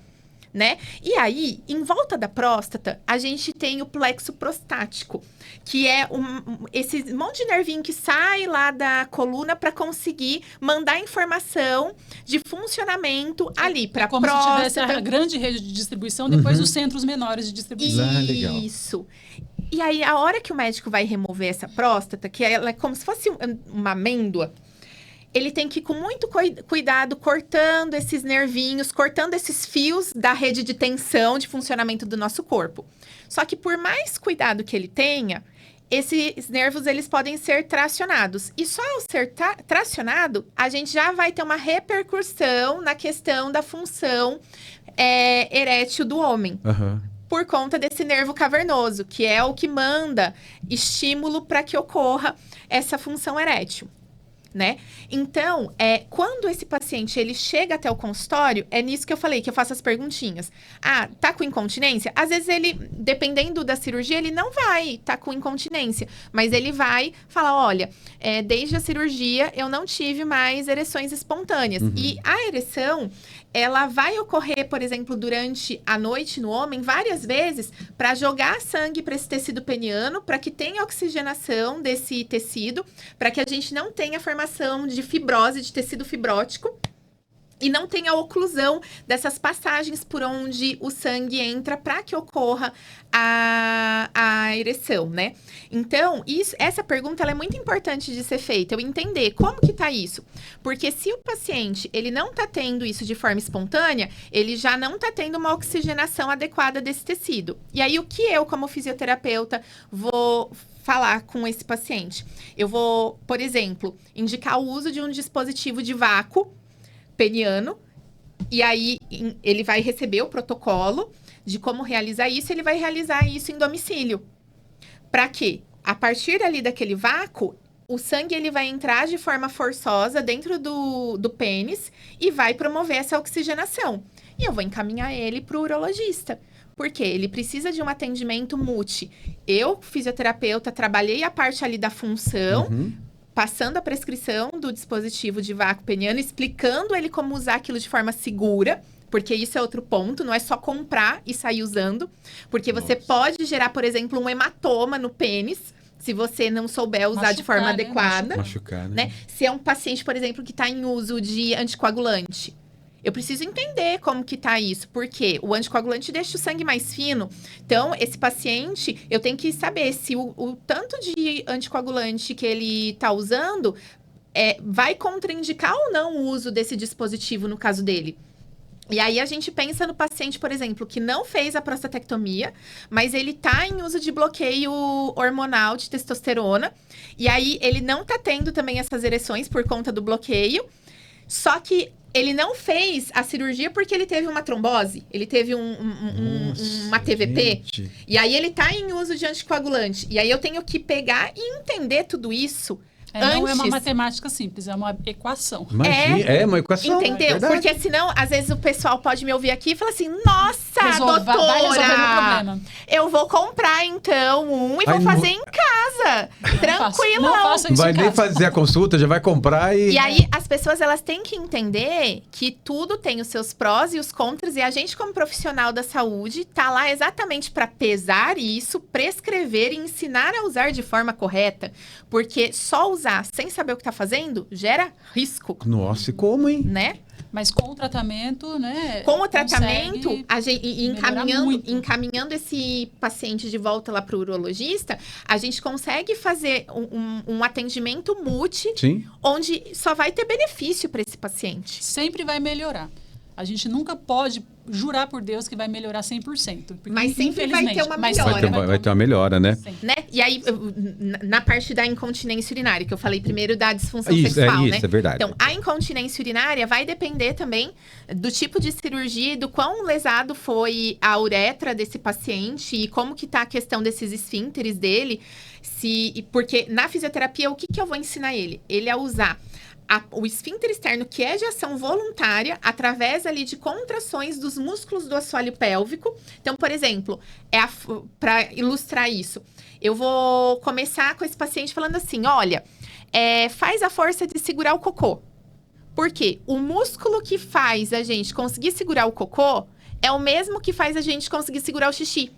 né? E aí, em volta da próstata, a gente tem o plexo prostático, que é esse monte de nervinho que sai lá da coluna para conseguir mandar informação de funcionamento ali para a Como se tivesse próstata. a grande rede de distribuição, depois os centros menores de distribuição. Ah, legal. Isso. E aí, a hora que o médico vai remover essa próstata, que ela é como se fosse uma amêndoa, ele tem que ir com muito cuidado, cortando esses nervinhos, cortando esses fios da rede de tensão de funcionamento do nosso corpo. Só que por mais cuidado que ele tenha, esses nervos eles podem ser tracionados. E só ao ser tracionado, a gente já vai ter uma repercussão na questão da função erétil do homem. Aham. Por conta desse nervo cavernoso, que é o que manda estímulo para que ocorra essa função erétil, né? Então, quando esse paciente ele chega até o consultório, é nisso que eu falei, que eu faço as perguntinhas. Ah, tá com incontinência? Às vezes ele, dependendo da cirurgia, ele não vai tá com incontinência, mas ele vai falar, olha, desde a cirurgia eu não tive mais ereções espontâneas. E a ereção, ela vai ocorrer, por exemplo, durante a noite no homem, várias vezes, para jogar sangue para esse tecido peniano, para que tenha oxigenação desse tecido, para que a gente não tenha formação de fibrose, de tecido fibrótico, e não tenha oclusão dessas passagens por onde o sangue entra para que ocorra a ereção, né? Então, essa pergunta ela é muito importante de ser feita, eu entender como que tá isso. Porque se o paciente, ele não tá tendo isso de forma espontânea, ele já não tá tendo uma oxigenação adequada desse tecido. E aí, o que eu, como fisioterapeuta, vou falar com esse paciente? Eu vou, por exemplo, indicar o uso de um dispositivo de vácuo peniano, e aí ele vai receber o protocolo de como realizar isso, ele vai realizar isso em domicílio. Para quê? A partir ali daquele vácuo, o sangue ele vai entrar de forma forçosa dentro do pênis e vai promover essa oxigenação. E eu vou encaminhar ele para o urologista. Porque ele precisa de um atendimento multi. Eu, fisioterapeuta, trabalhei a parte ali da função, passando a prescrição do dispositivo de vácuo peniano, explicando ele como usar aquilo de forma segura, porque isso é outro ponto, não é só comprar e sair usando, porque você pode gerar, por exemplo, um hematoma no pênis, se você não souber usar de forma adequada. Machucar, né? Se é um paciente, por exemplo, que está em uso de anticoagulante, eu preciso entender como que tá isso, porque o anticoagulante deixa o sangue mais fino. Então, esse paciente, eu tenho que saber se o tanto de anticoagulante que ele tá usando vai contraindicar ou não o uso desse dispositivo no caso dele. E aí a gente pensa no paciente, por exemplo, que não fez a prostatectomia, mas ele tá em uso de bloqueio hormonal de testosterona. E aí ele não tá tendo também essas ereções por conta do bloqueio. Só que ele não fez a cirurgia porque ele teve uma trombose, ele teve uma TVP, gente. e aí ele tá em uso de anticoagulante. E aí eu tenho que pegar e entender tudo isso antes. Não é uma matemática simples, é uma equação. Imagina, é uma equação. Entendeu? Verdade. Porque senão, às vezes o pessoal pode me ouvir aqui e falar assim, nossa, Vai resolver meu doutora, problema. eu vou comprar então e vou fazer em casa, tranquilão. Não faça isso Vai em nem casa. fazer a consulta, já vai comprar e... E aí, as pessoas, elas têm que entender que tudo tem os seus prós e os contras, e a gente, como profissional da saúde, tá lá exatamente para pesar isso, prescrever e ensinar a usar de forma correta, porque só usar sem saber o que tá fazendo gera risco, Nossa, e como, hein? né? Mas com o tratamento, né? Com o tratamento, consegue a gente, melhorar muito. encaminhando esse paciente de volta lá para o urologista, a gente consegue fazer um atendimento multi, Sim. onde só vai ter benefício para esse paciente. Sempre vai melhorar. A gente nunca pode jurar por Deus que vai melhorar 100%. Porque, Mas sempre vai ter uma mas melhora. sempre Vai ter uma melhora, né? Sempre. Né? E aí, na parte da incontinência urinária, que eu falei primeiro da disfunção Isso, sexual, né? é verdade. Então, a incontinência urinária vai depender também do tipo de cirurgia e do quão lesado foi a uretra desse paciente e como que tá a questão desses esfínteres dele. Porque na fisioterapia, o que eu vou ensinar ele? Ele a usar o esfíncter externo, que é de ação voluntária, através ali de contrações dos músculos do assoalho pélvico. Então, por exemplo, para ilustrar isso, eu vou começar com esse paciente falando assim, olha, faz a força de segurar o cocô. Por quê? O músculo que faz a gente conseguir segurar o cocô é o mesmo que faz a gente conseguir segurar o xixi.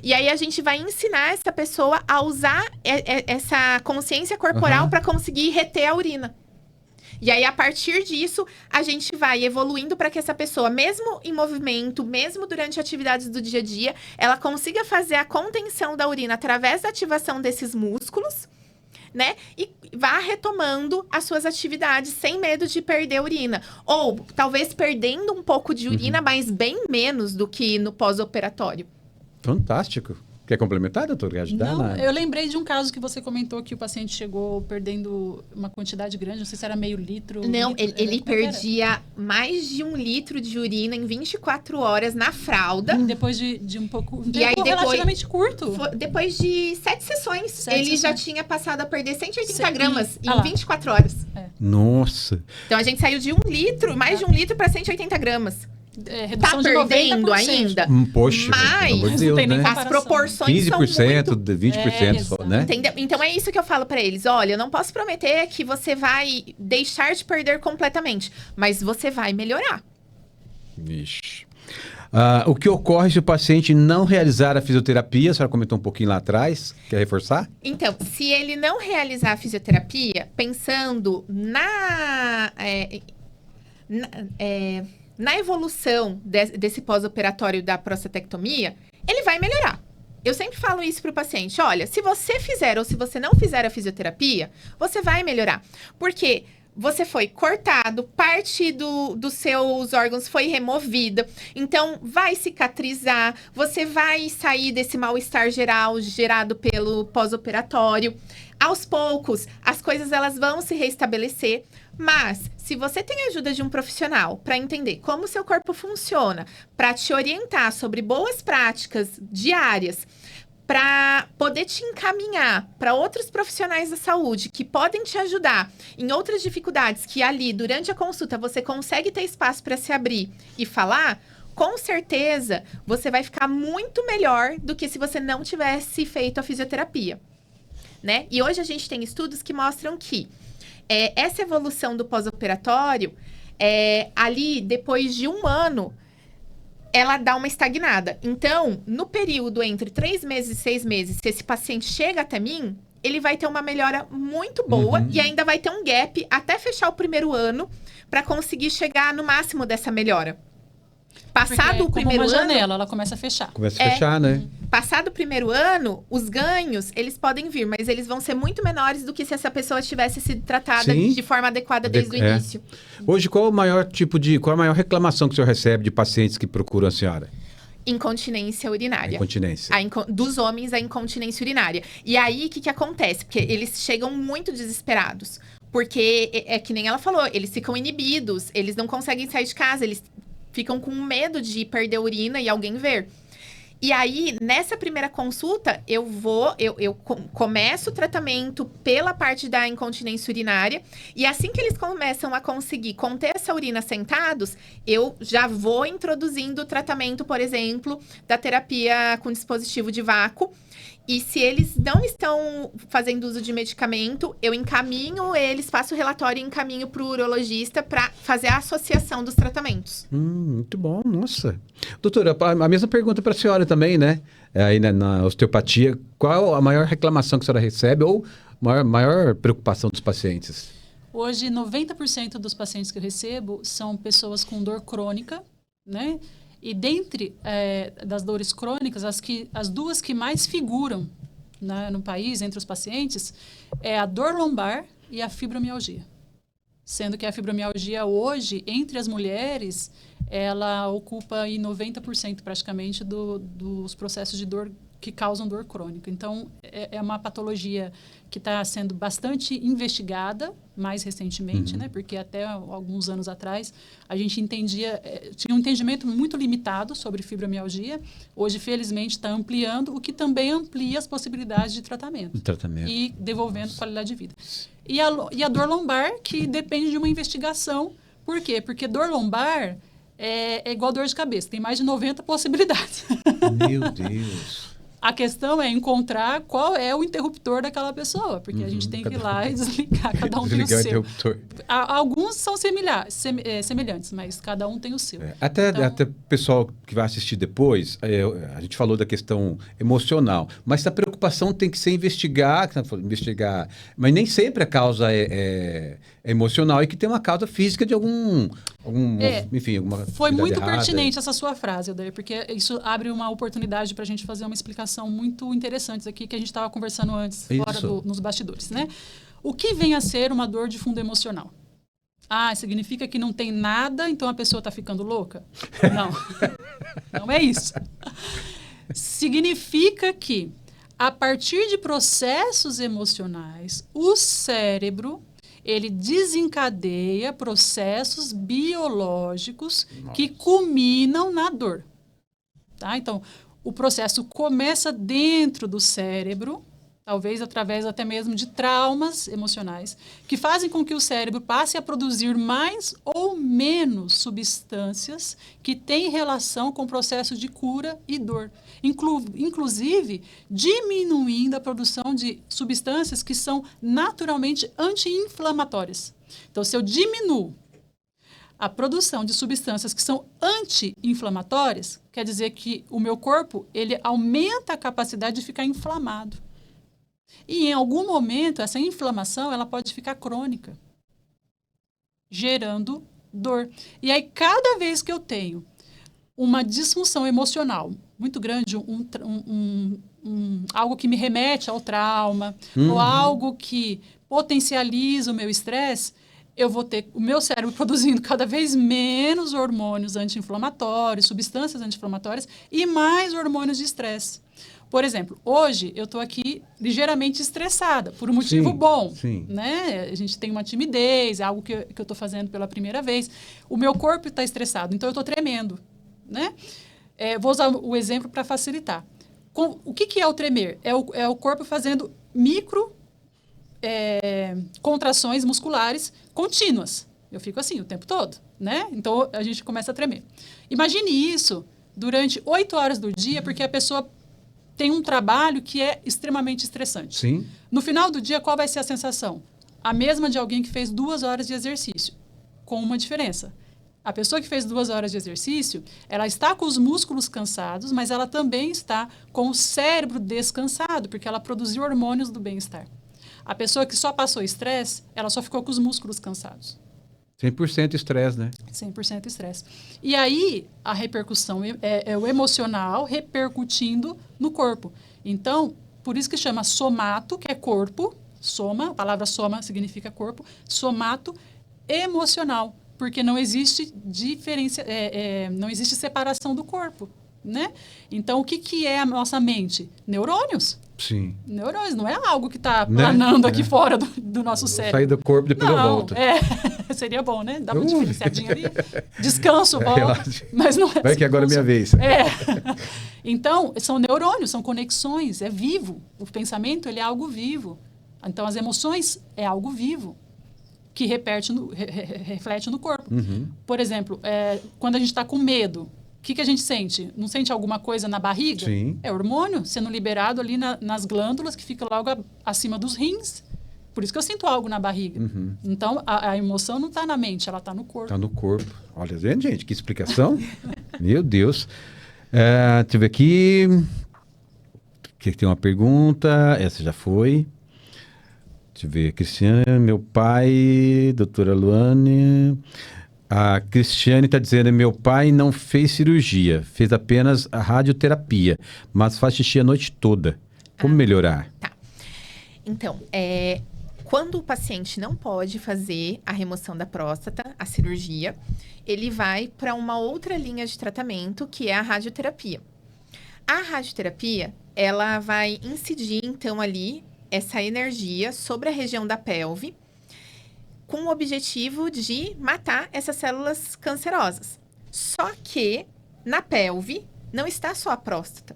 E aí a gente vai ensinar essa pessoa a usar essa consciência corporal para conseguir reter a urina. E aí, a partir disso, a gente vai evoluindo para que essa pessoa, mesmo em movimento, mesmo durante atividades do dia a dia, ela consiga fazer a contenção da urina através da ativação desses músculos, né? E vá retomando as suas atividades sem medo de perder urina. Ou, talvez, perdendo um pouco de urina, mas bem menos do que no pós-operatório. Fantástico. Quer complementar, doutor? Quer ajudar? Não, eu lembrei de um caso que você comentou que o paciente chegou perdendo uma quantidade grande, não sei se era meio litro. Não, litro, ele perdia mais de 1 litro de urina em 24 horas na fralda. Depois de um pouco, E aí, depois, relativamente curto. Depois de 7 sessões, ele já tinha passado a perder 180 gramas em 24 horas. Nossa. Então, a gente saiu de 1 litro, mais de 1 litro para 180 gramas. Redução tá perdendo 90%. ainda. Poxa, mas pelo amor de Deus, né? as proporções 15%, são muito... 20%, só, né? Entendeu? Então é isso que eu falo pra eles. Olha, eu não posso prometer que você vai deixar de perder completamente, mas você vai melhorar. Vixe. O que ocorre se o paciente não realizar a fisioterapia? A senhora comentou um pouquinho lá atrás. Quer reforçar? Então, se ele não realizar a fisioterapia, pensando na evolução desse pós-operatório da prostatectomia, ele vai melhorar. Eu sempre falo isso para o paciente. Olha, se você fizer ou se você não fizer a fisioterapia, você vai melhorar. Porque você foi cortado, parte dos seus órgãos foi removida. Então, vai cicatrizar, você vai sair desse mal-estar geral gerado pelo pós-operatório. Aos poucos, as coisas elas vão se restabelecer. Mas, se você tem a ajuda de um profissional para entender como o seu corpo funciona, para te orientar sobre boas práticas diárias, para poder te encaminhar para outros profissionais da saúde que podem te ajudar em outras dificuldades que ali, durante a consulta, você consegue ter espaço para se abrir e falar, com certeza você vai ficar muito melhor do que se você não tivesse feito a fisioterapia, né? E hoje a gente tem estudos que mostram que essa evolução do pós-operatório, ali, depois de 1 ano, ela dá uma estagnada. Então, no período entre 3 meses e 6 meses, se esse paciente chega até mim, ele vai ter uma melhora muito boa e ainda vai ter um gap até fechar o primeiro ano para conseguir chegar no máximo dessa melhora. Passado o primeiro ano... uma janela, ela começa a fechar. Começa a fechar, né? Passado o primeiro ano, os ganhos, eles podem vir, mas eles vão ser muito menores do que se essa pessoa tivesse sido tratada de forma adequada desde o início. Hoje, qual a maior reclamação que o senhor recebe de pacientes que procuram a senhora? Incontinência urinária. Incontinência. Dos homens, a incontinência urinária. E aí, o que acontece? Porque eles chegam muito desesperados. Porque, é que nem ela falou, eles ficam inibidos, eles não conseguem sair de casa, eles ficam com medo de perder urina e alguém ver. E aí, nessa primeira consulta, eu começo o tratamento pela parte da incontinência urinária. E assim que eles começam a conseguir conter essa urina sentados, eu já vou introduzindo o tratamento, por exemplo, da terapia com dispositivo de vácuo. E se eles não estão fazendo uso de medicamento, eu encaminho eles, faço o relatório e encaminho para o urologista para fazer a associação dos tratamentos. Muito bom, nossa. Doutora, a mesma pergunta para a senhora também, né? Aí na osteopatia, qual a maior reclamação que a senhora recebe ou maior preocupação dos pacientes? Hoje, 90% dos pacientes que eu recebo são pessoas com dor crônica, né? E dentre das dores crônicas, as duas que mais figuram, né, no país, entre os pacientes, é a dor lombar e a fibromialgia. Sendo que a fibromialgia hoje, entre as mulheres, ela ocupa aí 90% praticamente dos processos de dor que causam dor crônica. Então, é uma patologia que está sendo bastante investigada mais recentemente, né? Porque até alguns anos atrás a gente tinha um entendimento muito limitado sobre fibromialgia. Hoje, felizmente, está ampliando, o que também amplia as possibilidades de tratamento. E devolvendo qualidade de vida. E a dor lombar, que depende de uma investigação. Por quê? Porque dor lombar é igual dor de cabeça, tem mais de 90 possibilidades. Meu Deus. A questão é encontrar qual é o interruptor daquela pessoa, porque a gente tem que ir lá e desligar, cada um tem o seu. Interruptor. Alguns são semelhantes, mas cada um tem o seu. Até o pessoal que vai assistir depois, a gente falou da questão emocional, mas a preocupação tem que ser investigar, mas nem sempre a causa é emocional e que tem uma causa física de enfim, alguma. Foi muito pertinente essa sua frase, Odair, porque isso abre uma oportunidade para a gente fazer uma explicação muito interessante aqui que a gente estava conversando antes, fora nos bastidores, né? O que vem a ser uma dor de fundo emocional? Significa que não tem nada, então a pessoa está ficando louca? Não, não é isso. Significa que, a partir de processos emocionais, o cérebro ele desencadeia processos biológicos que culminam na dor. Tá? Então, o processo começa dentro do cérebro, talvez através até mesmo de traumas emocionais, que fazem com que o cérebro passe a produzir mais ou menos substâncias que têm relação com o processo de cura e dor. Inclusive, diminuindo a produção de substâncias que são naturalmente anti-inflamatórias. Então, se eu diminuo a produção de substâncias que são anti-inflamatórias, quer dizer que o meu corpo ele aumenta a capacidade de ficar inflamado. E em algum momento, essa inflamação ela pode ficar crônica, gerando dor. E aí, cada vez que eu tenho uma disfunção emocional muito grande, algo que me remete ao trauma, ou algo que potencializa o meu estresse, eu vou ter o meu cérebro produzindo cada vez menos hormônios anti-inflamatórios, substâncias anti-inflamatórias, e mais hormônios de estresse. Por exemplo, hoje eu estou aqui ligeiramente estressada, por um motivo bom. Né? A gente tem uma timidez, é algo que eu estou fazendo pela primeira vez. O meu corpo está estressado, então eu estou tremendo. Né? Vou usar o exemplo para facilitar. O que é o tremer? É o corpo fazendo micro contrações musculares contínuas. Eu fico assim o tempo todo. Né? Então, a gente começa a tremer. Imagine isso durante 8 horas do dia, porque a pessoa tem um trabalho que é extremamente estressante. Sim. No final do dia, qual vai ser a sensação? A mesma de alguém que fez 2 horas de exercício, com uma diferença. A pessoa que fez 2 horas de exercício, ela está com os músculos cansados, mas ela também está com o cérebro descansado, porque ela produziu hormônios do bem-estar. A pessoa que só passou estresse, ela só ficou com os músculos cansados. 100% estresse, né? 100% estresse. E aí, a repercussão é o emocional repercutindo no corpo. Então, por isso que chama somato, que é corpo, soma, a palavra soma significa corpo, somato emocional, porque não existe não existe separação do corpo, né? Então, o que é a nossa mente? Neurônios. Sim. Neurônios, não é algo que está planando aqui fora do nosso cérebro. Sair do corpo, depois eu volto. Seria bom, né? Dá uma diferenciadinha ali. Descanso, volta. Mas não é vai assim que agora é minha vez. Então, são neurônios, são conexões, é vivo. O pensamento, ele é algo vivo. Então, as emoções é algo vivo que reflete no corpo. Por exemplo, quando a gente está com medo, o que a gente sente? Não sente alguma coisa na barriga? Sim. É hormônio sendo liberado ali nas glândulas que fica logo acima dos rins. Por isso que eu sinto algo na barriga. Então, a emoção não está na mente, ela está no corpo. Está no corpo. Olha, gente, que explicação. Meu Deus. Deixa eu ver aqui. Aqui tem uma pergunta. Essa já foi. Deixa eu ver. Cristiane, meu pai, doutora Luane. A Cristiane está dizendo, meu pai não fez cirurgia, fez apenas a radioterapia, mas faz xixi a noite toda. Como melhorar? Tá. Então, Quando o paciente não pode fazer a remoção da próstata, a cirurgia, ele vai para uma outra linha de tratamento, que é a radioterapia. A radioterapia, ela vai incidir, então, ali, essa energia sobre a região da pelve, com o objetivo de matar essas células cancerosas. Só que, na pelve, não está só a próstata.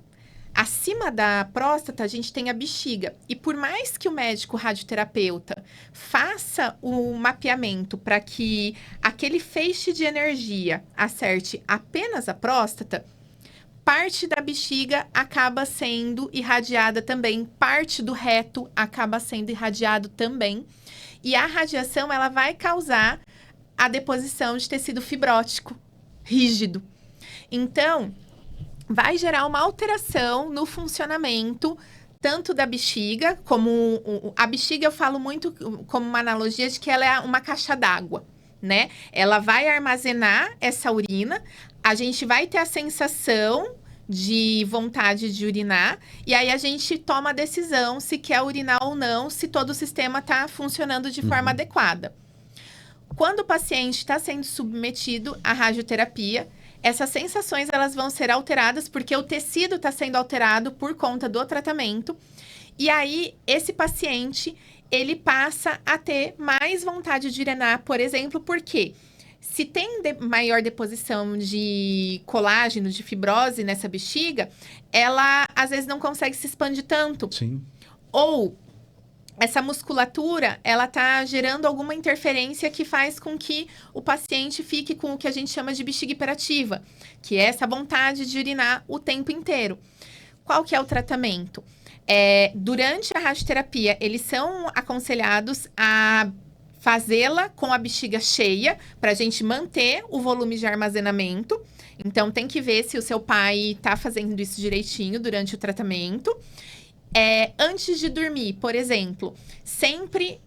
Acima da próstata, a gente tem a bexiga. E por mais que o médico radioterapeuta faça o mapeamento para que aquele feixe de energia acerte apenas a próstata, parte da bexiga acaba sendo irradiada também, parte do reto acaba sendo irradiado também. E a radiação, ela vai causar a deposição de tecido fibrótico rígido. Então, vai gerar uma alteração no funcionamento tanto da bexiga, como a bexiga eu falo muito como uma analogia de que ela é uma caixa d'água, né? Ela vai armazenar essa urina, a gente vai ter a sensação de vontade de urinar, e aí a gente toma a decisão se quer urinar ou não, se todo o sistema está funcionando de forma adequada. Quando o paciente está sendo submetido à radioterapia, essas sensações elas vão ser alteradas porque o tecido está sendo alterado por conta do tratamento. E aí, esse paciente, ele passa a ter mais vontade de urinar, por exemplo, porque se tem maior deposição de colágeno, de fibrose nessa bexiga, ela às vezes não consegue se expandir tanto. Sim. Ou essa musculatura, ela tá gerando alguma interferência que faz com que o paciente fique com o que a gente chama de bexiga hiperativa, que é essa vontade de urinar o tempo inteiro. Qual que é o tratamento? Durante a radioterapia, eles são aconselhados a fazê-la com a bexiga cheia, para a gente manter o volume de armazenamento. Então, tem que ver se o seu pai está fazendo isso direitinho durante o tratamento. Antes de dormir, por exemplo, sempre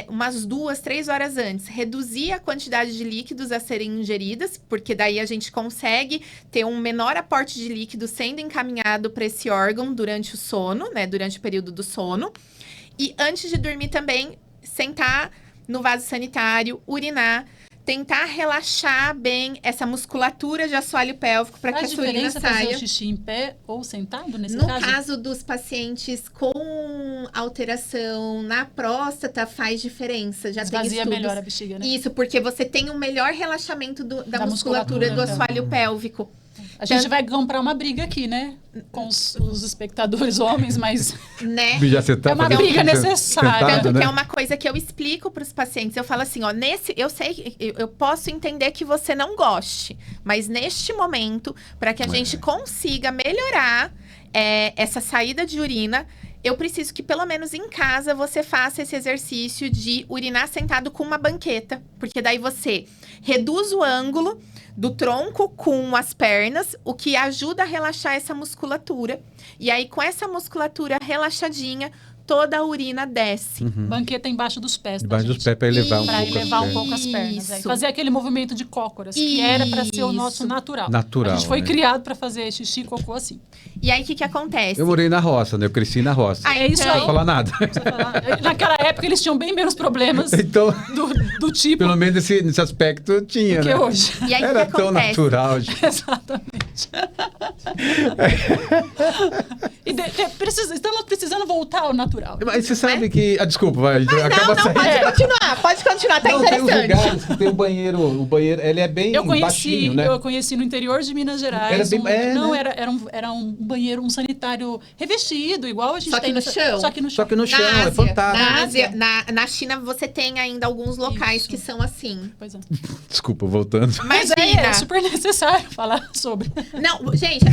umas 2, 3 horas antes, reduzir a quantidade de líquidos a serem ingeridas, porque daí a gente consegue ter um menor aporte de líquido sendo encaminhado para esse órgão durante o sono, né, durante o período do sono. E antes de dormir também, sentar no vaso sanitário, urinar, tentar relaxar bem essa musculatura de assoalho pélvico para que a sua urina saia. Fazer o xixi em pé ou sentado nesse caso? No caso dos pacientes com alteração na próstata, faz diferença. Já tem estudos. Melhor a bexiga, né? Isso, porque você tem um melhor relaxamento da musculatura do assoalho pélvico. A gente vai comprar uma briga aqui, né? Com os espectadores homens, mas né? É uma briga necessária. Tanto que é uma coisa que eu explico para os pacientes. Eu falo assim, ó, eu sei, eu posso entender que você não goste, mas neste momento, para que a gente consiga melhorar essa saída de urina, eu preciso que pelo menos em casa você faça esse exercício de urinar sentado com uma banqueta, porque daí você reduz o ângulo do tronco com as pernas, o que ajuda a relaxar essa musculatura. E aí, com essa musculatura relaxadinha, toda a urina desce. Banqueta embaixo dos pés. Embaixo dos pés para elevar um pouco as pernas. Fazer aquele movimento de cócoras, que era para ser o nosso natural. A gente foi criado para fazer xixi e cocô assim. E aí, o que acontece? Eu morei na roça, né? Eu cresci na roça. É isso aí. Não falar nada. Naquela época, eles tinham bem menos problemas então, do tipo... Pelo menos nesse aspecto tinha, do que hoje. E aí, era tão natural. Exatamente. Estamos precisando voltar ao natural. Mas você sabe que... desculpa, vai. Pode continuar, tá interessante. Tem uns lugares que tem o banheiro, ele é bem baixinho, né? Eu conheci no interior de Minas Gerais. Era um banheiro, um sanitário revestido, igual a gente tem no chão. Só que no chão, é fantástico. Na China, você tem ainda alguns locais que são assim. Pois é. Desculpa, voltando. Mas é super necessário falar sobre. Não, gente,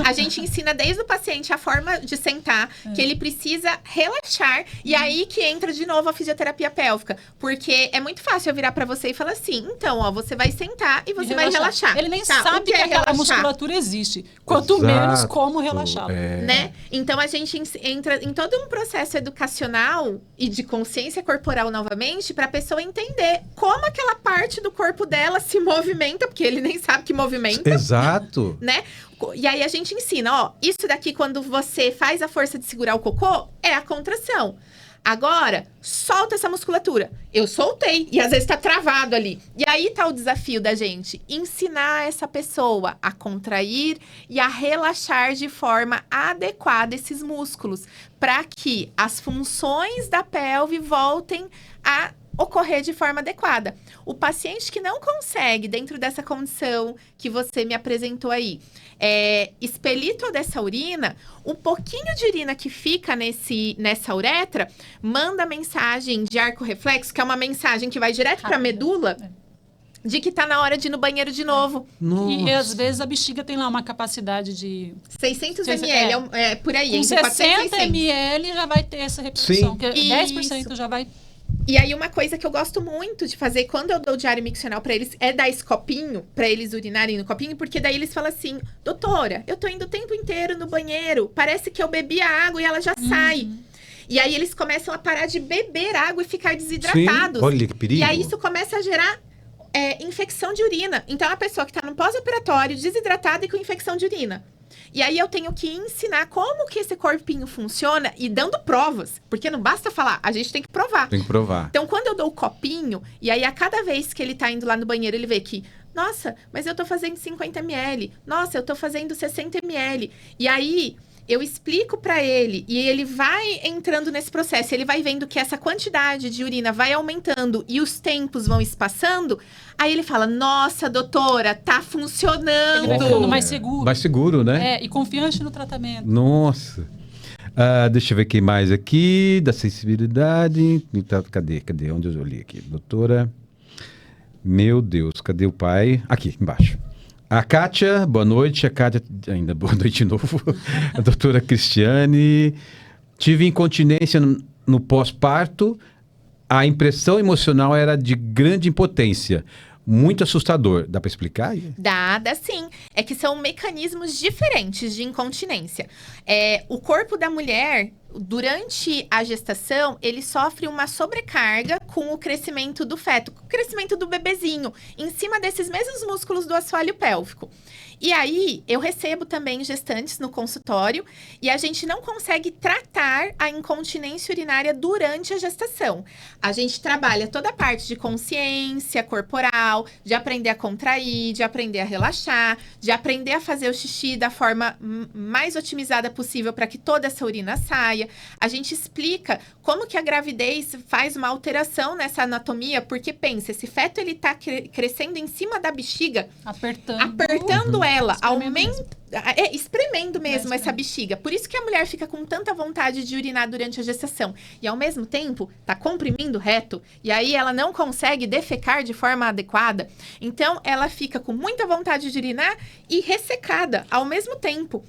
a gente ensina desde o paciente a forma de sentar, que ele precisa relaxar, e aí que entra de novo a fisioterapia pélvica. Porque é muito fácil eu virar pra você e falar assim, então, ó, você vai sentar e você vai relaxar. Ele nem sabe que aquela musculatura existe. Quanto menos como relaxar. Né? Então, a gente entra em todo um processo educacional e de consciência corporal novamente, pra pessoa entender como aquela parte do corpo dela se movimenta, porque ele nem sabe que movimenta. Exato. Né? E aí a gente ensina, ó, isso daqui quando você faz a força de segurar o cocô, é a contração. Agora, solta essa musculatura. Eu soltei, e às vezes tá travado ali. E aí tá o desafio da gente, ensinar essa pessoa a contrair e a relaxar de forma adequada esses músculos, para que as funções da pelve voltem a ocorrer de forma adequada. O paciente que não consegue, dentro dessa condição que você me apresentou aí, expelir toda essa urina, o pouquinho de urina que fica nessa uretra, manda mensagem de arco reflexo, que é uma mensagem que vai direto para a medula, de que tá na hora de ir no banheiro de novo. E às vezes a bexiga tem lá uma capacidade de 600 ml, por aí, com entre 60 ml já vai ter essa repercussão, que 10% já vai. E aí, uma coisa que eu gosto muito de fazer quando eu dou o diário miccional pra eles é dar esse copinho, pra eles urinarem no copinho, porque daí eles falam assim, doutora, eu tô indo o tempo inteiro no banheiro, parece que eu bebi a água e ela já sai. E aí eles começam a parar de beber água e ficar desidratados. Sim, olha que perigo. E aí isso começa a gerar infecção de urina. Então, a pessoa que tá no pós-operatório, desidratada e com infecção de urina. E aí eu tenho que ensinar como que esse corpinho funciona e dando provas. Porque não basta falar, a gente tem que provar. Tem que provar. Então, quando eu dou o copinho, e aí a cada vez que ele tá indo lá no banheiro, ele vê que, nossa, mas eu tô fazendo 50 ml. Nossa, eu tô fazendo 60 ml. E aí eu explico pra ele, e ele vai entrando nesse processo, ele vai vendo que essa quantidade de urina vai aumentando e os tempos vão espaçando, aí ele fala, nossa, doutora, tá funcionando. Ele vai ficando mais seguro. Mais seguro, né? E confiante no tratamento. Nossa. Deixa eu ver quem mais aqui, da sensibilidade. Cadê? Onde eu li aqui? Doutora. Meu Deus, cadê o pai? Aqui, embaixo. A Kátia, boa noite. A Kátia, ainda boa noite de novo. A doutora Cristiane. Tive incontinência no pós-parto. A impressão emocional era de grande impotência. Muito assustador. Dá para explicar? Dá sim. É que são mecanismos diferentes de incontinência. O corpo da mulher, durante a gestação, ele sofre uma sobrecarga com o crescimento do feto, com o crescimento do bebezinho, em cima desses mesmos músculos do assoalho pélvico. E aí, eu recebo também gestantes no consultório e a gente não consegue tratar a incontinência urinária durante a gestação. A gente trabalha toda a parte de consciência corporal, de aprender a contrair, de aprender a relaxar, de aprender a fazer o xixi da forma mais otimizada possível para que toda essa urina saia. A gente explica como que a gravidez faz uma alteração nessa anatomia, porque pensa, esse feto ele tá crescendo em cima da bexiga, apertando ela, espremendo mesmo essa bexiga. Por isso que a mulher fica com tanta vontade de urinar durante a gestação. E ao mesmo tempo, tá comprimindo reto, e aí ela não consegue defecar de forma adequada. Então, ela fica com muita vontade de urinar e ressecada ao mesmo tempo.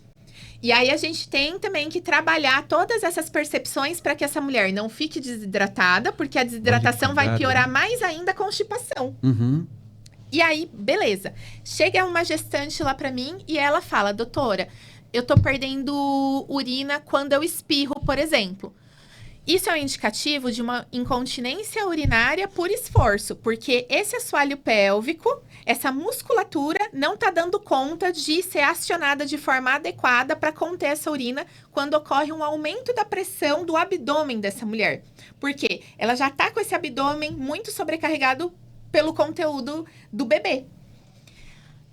E aí a gente tem também que trabalhar todas essas percepções para que essa mulher não fique desidratada, porque a desidratação vai piorar mais ainda a constipação. Uhum. E aí, beleza. Chega uma gestante lá pra mim e ela fala, doutora, eu tô perdendo urina quando eu espirro, por exemplo. Isso é um indicativo de uma incontinência urinária por esforço, porque esse assoalho pélvico, essa musculatura, não tá dando conta de ser acionada de forma adequada para conter essa urina quando ocorre um aumento da pressão do abdômen dessa mulher. Porque ela já tá com esse abdômen muito sobrecarregado pelo conteúdo do bebê.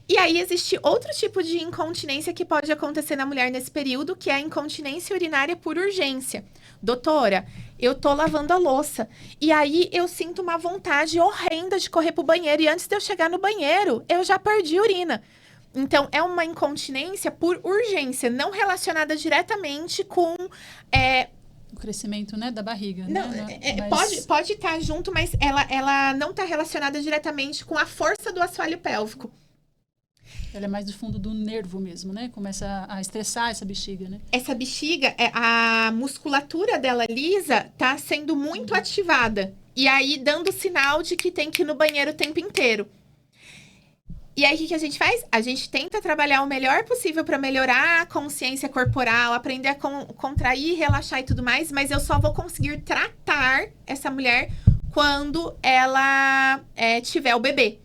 E aí existe outro tipo de incontinência que pode acontecer na mulher nesse período, que é a incontinência urinária por urgência. Doutora, eu tô lavando a louça e aí eu sinto uma vontade horrenda de correr pro banheiro e antes de eu chegar no banheiro, eu já perdi urina. Então, é uma incontinência por urgência, não relacionada diretamente com o crescimento, né, da barriga. Não, né? pode estar junto, mas ela não está relacionada diretamente com a força do assoalho pélvico. Ela é mais do fundo do nervo mesmo, né? Começa a estressar essa bexiga, né? Essa bexiga, a musculatura dela lisa tá sendo muito ativada. E aí, dando sinal de que tem que ir no banheiro o tempo inteiro. E aí, o que a gente faz? A gente tenta trabalhar o melhor possível para melhorar a consciência corporal, aprender a contrair, relaxar e tudo mais, mas eu só vou conseguir tratar essa mulher quando ela tiver o bebê.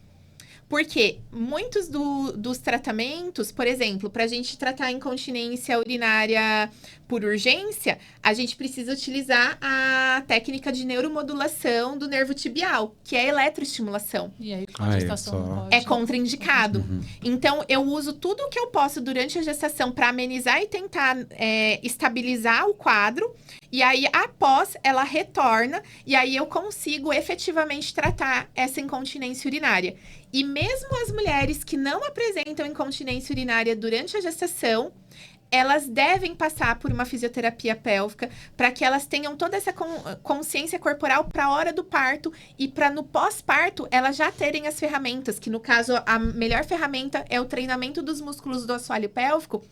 Porque muitos dos tratamentos, por exemplo, para a gente tratar a incontinência urinária por urgência, a gente precisa utilizar a técnica de neuromodulação do nervo tibial, que é a eletroestimulação. E aí, com a gestação não pode. É contraindicado. Então, eu uso tudo o que eu posso durante a gestação para amenizar e tentar estabilizar o quadro. E aí, após, ela retorna. E aí, eu consigo efetivamente tratar essa incontinência urinária. E mesmo as mulheres que não apresentam incontinência urinária durante a gestação, elas devem passar por uma fisioterapia pélvica para que elas tenham toda essa consciência corporal para a hora do parto e para no pós-parto elas já terem as ferramentas, que no caso a melhor ferramenta é o treinamento dos músculos do assoalho pélvico,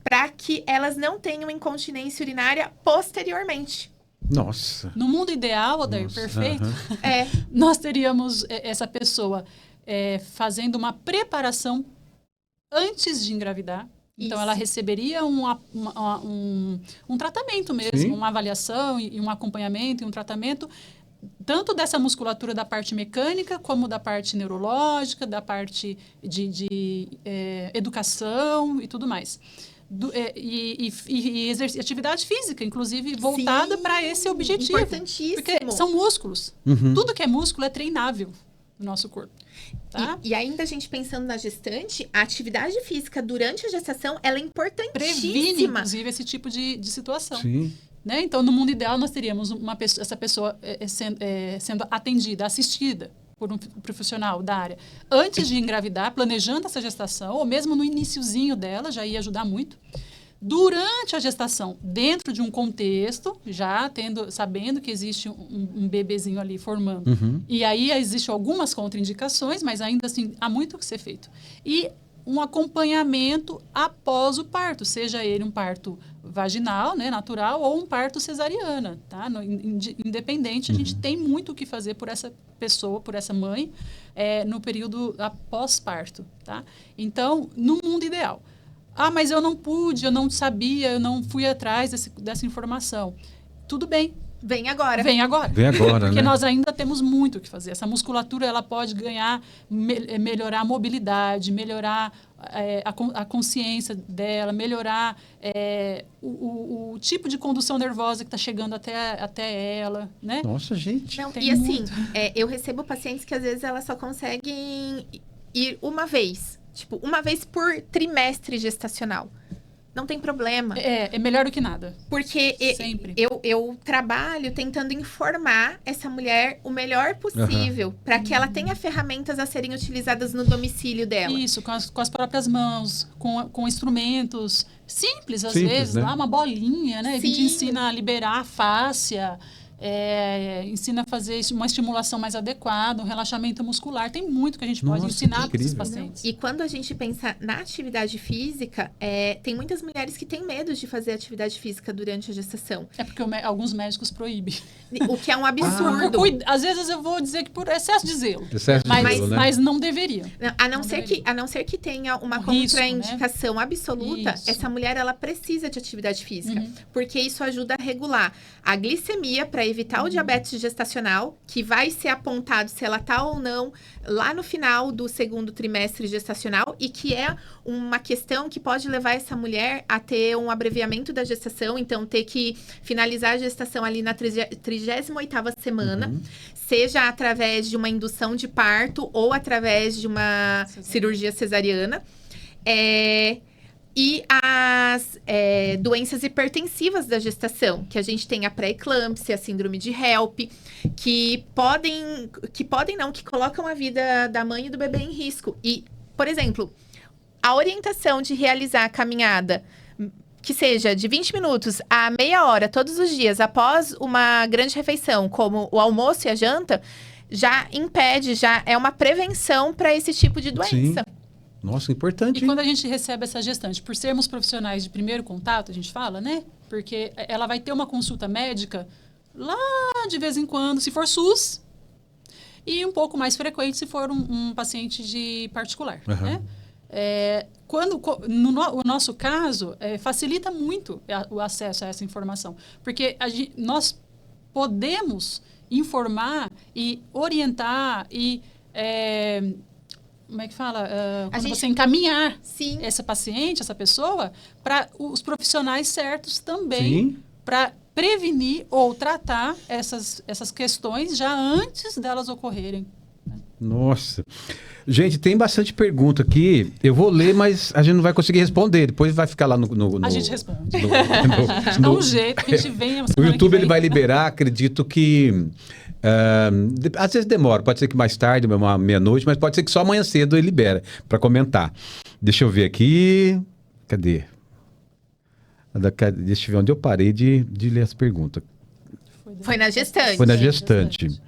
para que elas não tenham incontinência urinária posteriormente. Nossa. No mundo ideal, Odair, perfeito, Uhum. nós teríamos essa pessoa fazendo uma preparação antes de engravidar. Então, Isso. ela receberia um tratamento mesmo, Sim. uma avaliação e um acompanhamento e um tratamento, tanto dessa musculatura da parte mecânica, como da parte neurológica, da parte de educação e tudo mais. E atividade física, inclusive, voltada para esse objetivo. Importantíssimo. Porque são músculos. Uhum. Tudo que é músculo é treinável no nosso corpo. Tá? E ainda a gente pensando na gestante, a atividade física durante a gestação, ela é Previne, importantíssima. inclusive, esse tipo de situação. Sim. Né? Então, no mundo ideal, nós teríamos essa pessoa sendo atendida, assistida por um profissional da área antes de engravidar, planejando essa gestação, ou mesmo no iniciozinho dela, já ia ajudar muito. Durante a gestação, dentro de um contexto, já sabendo que existe um bebezinho ali formando. Uhum. E aí existem algumas contraindicações, mas ainda assim há muito o que ser feito. E um acompanhamento após o parto, seja ele um parto vaginal, né, natural, ou um parto cesariana, tá? Independente, a gente tem muito o que fazer por essa pessoa, por essa mãe, no período após parto, tá? Então, no mundo ideal. Ah, mas eu não pude, eu não sabia, eu não fui atrás dessa informação. Tudo bem. Vem agora. Vem agora. Vem agora, Porque né? nós ainda temos muito o que fazer. Essa musculatura, ela pode melhorar a mobilidade, melhorar a consciência dela, melhorar o tipo de condução nervosa que está chegando até ela, né? Nossa, gente. Não, Tem e assim, muito. eu recebo pacientes que às vezes elas só conseguem ir uma vez. Tipo, uma vez por trimestre gestacional. Não tem problema. É melhor do que nada. Porque Sempre. eu trabalho tentando informar essa mulher o melhor possível para que ela tenha ferramentas a serem utilizadas no domicílio dela. Isso, com as próprias mãos, com instrumentos simples, às Simples, vezes, né? lá uma bolinha, né? A gente Sim. ensina a liberar a fáscia, ensina a fazer uma estimulação mais adequada, um relaxamento muscular. Tem muito que a gente pode Nossa, ensinar que para esses incrível. pacientes. E quando a gente pensa na atividade física, tem muitas mulheres que têm medo de fazer atividade física durante a gestação. É porque alguns médicos proíbem. O que é um absurdo. Às vezes eu vou dizer que por excesso de zelo. Excesso de Mas, zelo, né? mas não deveria. A não deveria. ser que tenha uma Um risco, contraindicação absoluta, Isso. essa mulher ela precisa de atividade física, porque isso ajuda a regular a glicemia para evitar o diabetes gestacional, que vai ser apontado se ela tá ou não lá no final do segundo trimestre gestacional e que é uma questão que pode levar essa mulher a ter um abreviamento da gestação, então ter que finalizar a gestação ali na 38ª semana, seja através de uma indução de parto ou através de uma cirurgia cesariana. E as doenças hipertensivas da gestação, que a gente tem a pré-eclâmpsia, a síndrome de HELP, que colocam a vida da mãe e do bebê em risco. E, por exemplo, a orientação de realizar a caminhada, que seja de 20 minutos a meia hora todos os dias após uma grande refeição, como o almoço e a janta, já impede, já é uma prevenção para esse tipo de doença. Sim. Nossa, importante. E quando a gente recebe essa gestante, por sermos profissionais de primeiro contato, a gente fala, né? Porque ela vai ter uma consulta médica lá de vez em quando, se for SUS, e um pouco mais frequente se for um paciente de particular, né? No nosso caso, facilita muito o acesso a essa informação, porque nós podemos informar e orientar e como é que fala? Quando gente- você encaminhar Sim. essa paciente, essa pessoa, para os profissionais certos também, Sim. para prevenir ou tratar essas questões já antes delas ocorrerem. Nossa. Gente, tem bastante pergunta aqui. Eu vou ler, mas a gente não vai conseguir responder. Depois vai ficar lá no... A gente responde. no- Dá no- um jeito, a gente vem... O YouTube ele vai liberar, acredito que... às vezes demora, pode ser que mais tarde, uma meia-noite, mas pode ser que só amanhã cedo ele libera para comentar. Deixa eu ver aqui. Cadê? Deixa eu ver onde eu parei de ler as perguntas. Foi na gestante. Foi na gestante.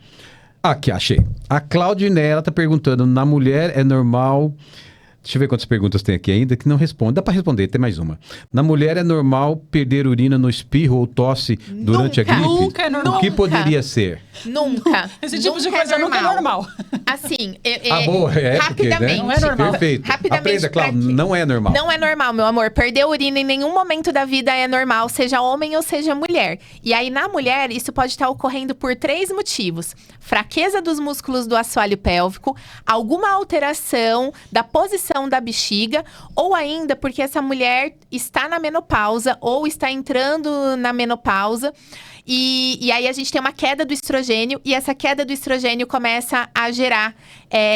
Aqui, achei. A Claudine, ela tá perguntando, na mulher é normal... Deixa eu ver quantas perguntas tem aqui ainda que não responde. Dá para responder, tem mais uma. Na mulher é normal perder urina no espirro ou tosse durante a gripe? Nunca é normal. O que poderia ser? Nunca. Esse tipo de coisa nunca é normal. Assim, Boa, porque, né? rapidamente. Não é normal. Perfeito. Rapidamente, Aprenda, Cláudio, pra quê? não é normal. Não é normal, meu amor. Perder urina em nenhum momento da vida é normal, seja homem ou seja mulher. E aí, na mulher, isso pode estar ocorrendo por 3 motivos: fraqueza dos músculos do assoalho pélvico, alguma alteração da posição da bexiga, ou ainda porque essa mulher está na menopausa ou está entrando na menopausa. E aí a gente tem uma queda do estrogênio e essa queda do estrogênio começa a gerar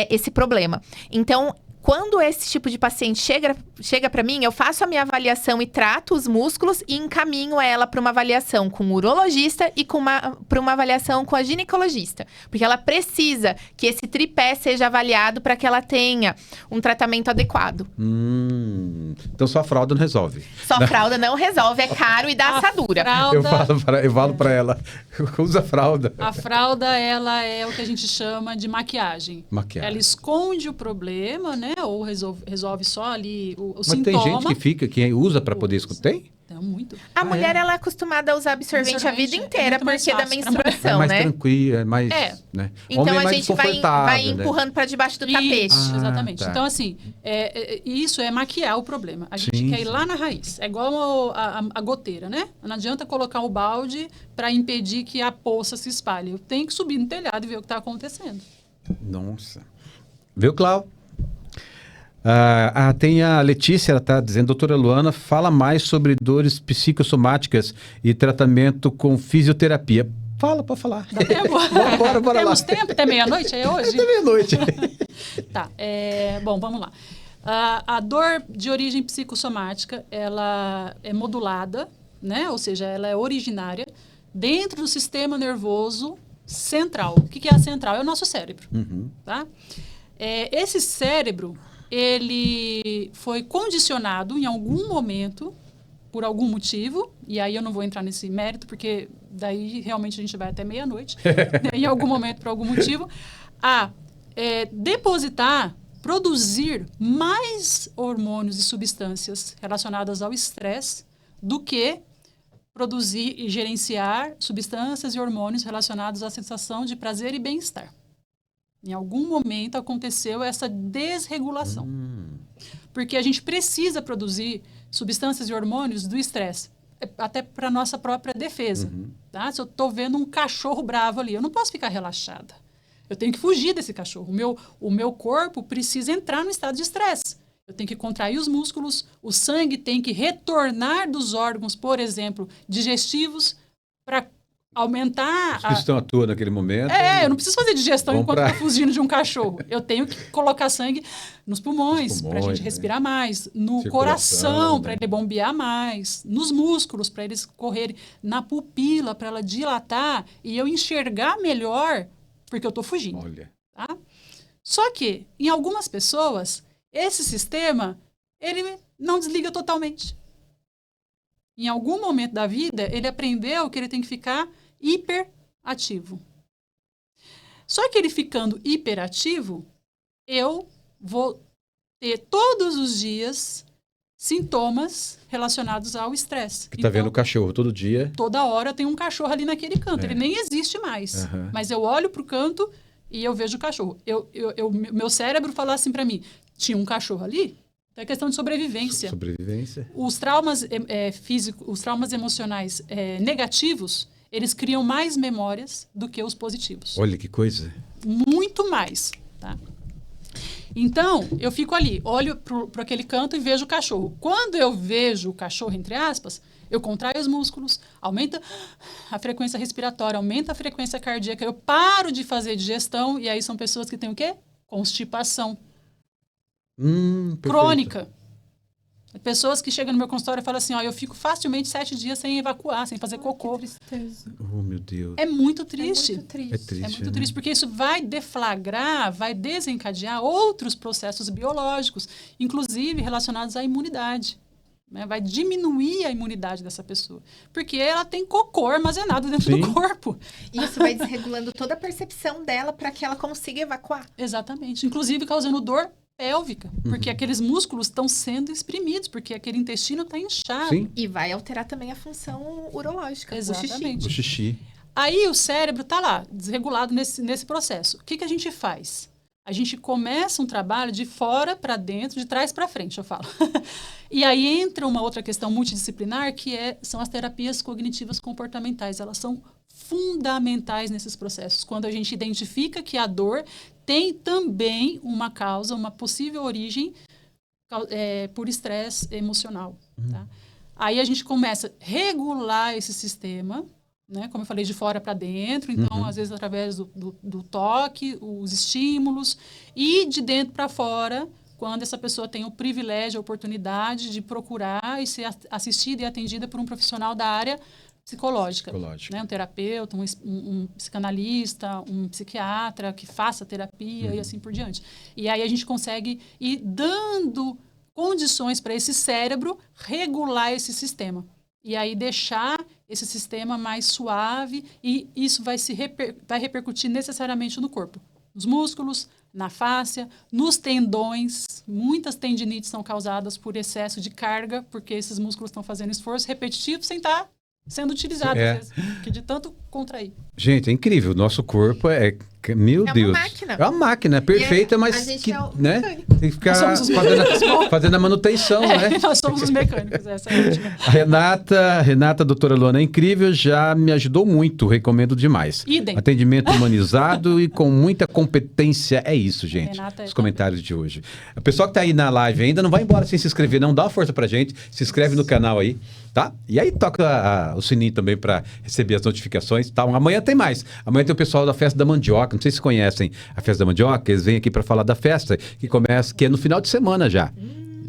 esse problema. Então, quando esse tipo de paciente chega para mim, eu faço a minha avaliação e trato os músculos e encaminho ela para uma avaliação com o urologista e para uma avaliação com a ginecologista. Porque ela precisa que esse tripé seja avaliado para que ela tenha um tratamento adequado. Então só a fralda não resolve. Só fralda não resolve, é caro e dá assadura. Eu falo para ela, usa fralda. A fralda, ela é o que a gente chama de maquiagem. Ela esconde o problema, né? Ou resolve só ali o Mas sintoma. tem gente que usa para poder escutar? Tem? Então, muito. A mulher, ela é acostumada a usar absorvente a vida inteira, muito mais porque da fácil pra mulher. menstruação, É mais né? tranquilo, é mais... Né? Então Homem é a mais gente vai desconfortável, né? empurrando pra debaixo do tapete. Isso, exatamente. tá. Então, assim, isso é maquiar o problema. A gente Sim, quer ir lá na raiz. É igual a goteira, né? Não adianta colocar o balde para impedir que a poça se espalhe. Eu tenho que subir no telhado e ver o que está acontecendo. Nossa. Viu, Clau? Tem a Letícia, ela está dizendo, doutora Luana, fala mais sobre dores psicossomáticas e tratamento com fisioterapia. Fala, pode falar. Dá tempo? Bora lá. Temos tempo até meia-noite? É hoje? Até meia-noite. Tá. Bom, vamos lá. A dor de origem psicossomática, ela é modulada, né? Ou seja, ela é originária dentro do sistema nervoso central. O que é a central? É o nosso cérebro. Tá? Esse cérebro, ele foi condicionado em algum momento, por algum motivo, e aí eu não vou entrar nesse mérito, porque daí realmente a gente vai até meia-noite, em algum momento, por algum motivo, a depositar, produzir mais hormônios e substâncias relacionadas ao estresse do que produzir e gerenciar substâncias e hormônios relacionados à sensação de prazer e bem-estar. Em algum momento aconteceu essa desregulação. Porque a gente precisa produzir substâncias e hormônios do estresse, até para a nossa própria defesa. Tá? Se eu estou vendo um cachorro bravo ali, eu não posso ficar relaxada. Eu tenho que fugir desse cachorro. O meu corpo precisa entrar no estado de estresse. Eu tenho que contrair os músculos, o sangue tem que retornar dos órgãos, por exemplo, digestivos, para aumentar... Os que estão à toa naquele momento. Eu não preciso fazer digestão enquanto estou fugindo de um cachorro. Eu tenho que colocar sangue nos pulmões, para a gente respirar mais, no coração, para ele bombear mais, nos músculos, para eles correrem, na pupila, para ela dilatar e eu enxergar melhor, porque eu estou fugindo. Olha. Tá? Só que, em algumas pessoas, esse sistema, ele não desliga totalmente. Em algum momento da vida, ele aprendeu que ele tem que ficar hiperativo. Só que ele ficando hiperativo, eu vou ter todos os dias sintomas relacionados ao estresse. Que tá vendo o cachorro todo dia. Toda hora tem um cachorro ali naquele canto. Ele nem existe mais. Mas eu olho para o canto e eu vejo o cachorro. Meu cérebro fala assim para mim, tinha um cachorro ali? É questão de sobrevivência. Os traumas físicos, os traumas emocionais negativos, eles criam mais memórias do que os positivos. Olha que coisa. Muito mais. Tá? Então, eu fico ali, olho para aquele canto e vejo o cachorro. Quando eu vejo o cachorro, entre aspas, eu contraio os músculos, aumenta a frequência respiratória, aumenta a frequência cardíaca, eu paro de fazer digestão, e aí são pessoas que têm o quê? Constipação crônica. Pessoas que chegam no meu consultório e falam assim, ó, eu fico facilmente 7 dias sem evacuar, sem fazer cocô. Que tristeza. Oh, meu Deus. É muito triste. É muito triste. É triste, É muito né? triste, porque isso vai deflagrar, vai desencadear outros processos biológicos, inclusive relacionados à imunidade. Né? Vai diminuir a imunidade dessa pessoa. Porque ela tem cocô armazenado dentro Sim. do corpo. E isso vai desregulando toda a percepção dela para que ela consiga evacuar. Exatamente. Inclusive causando dor pélvica. Porque aqueles músculos estão sendo exprimidos, porque aquele intestino está inchado. Sim. E vai alterar também a função urológica, o xixi. Exatamente. O xixi. Aí o cérebro está lá, desregulado nesse processo. O que a gente faz? A gente começa um trabalho de fora para dentro, de trás para frente, eu falo. E aí entra uma outra questão multidisciplinar, que são as terapias cognitivas comportamentais. Elas são fundamentais nesses processos. Quando a gente identifica que a dor tem também uma causa, uma possível origem por estresse emocional. Tá? Aí a gente começa a regular esse sistema, né? Como eu falei, de fora para dentro. Então, às vezes, através do toque, os estímulos. E de dentro para fora, quando essa pessoa tem o privilégio, a oportunidade de procurar e ser assistida e atendida por um profissional da área psicológica. Né? Um terapeuta, um psicanalista, um psiquiatra que faça terapia e assim por diante. E aí a gente consegue ir dando condições para esse cérebro regular esse sistema. E aí deixar esse sistema mais suave, e isso vai repercutir necessariamente no corpo. Nos músculos, na fáscia, nos tendões. Muitas tendinites são causadas por excesso de carga, porque esses músculos estão fazendo esforço repetitivo sem estar sendo utilizado, às vezes, porque de tanto contrair. Gente, é incrível. O nosso corpo meu É uma Deus. máquina. É uma máquina perfeita, mas a gente que, é o né? mecânico. Tem que ficar Nós somos os fazendo a manutenção, né? Nós somos os mecânicos, essa é a última. A Renata, doutora Luana, é incrível, já me ajudou muito, recomendo demais. Idem. Atendimento humanizado e com muita competência. É isso, gente. Renata, Os comentários de hoje. O pessoal que tá aí na live ainda, não vai embora sem se inscrever, não. Dá uma força pra gente. Se inscreve no canal aí, tá? E aí toca o sininho também pra receber as notificações. Tá? Amanhã tem mais. Amanhã tem o pessoal da Festa da Mandioca. Não sei se conhecem a Festa da Mandioca. Eles vêm aqui pra falar da festa, que é no final de semana já.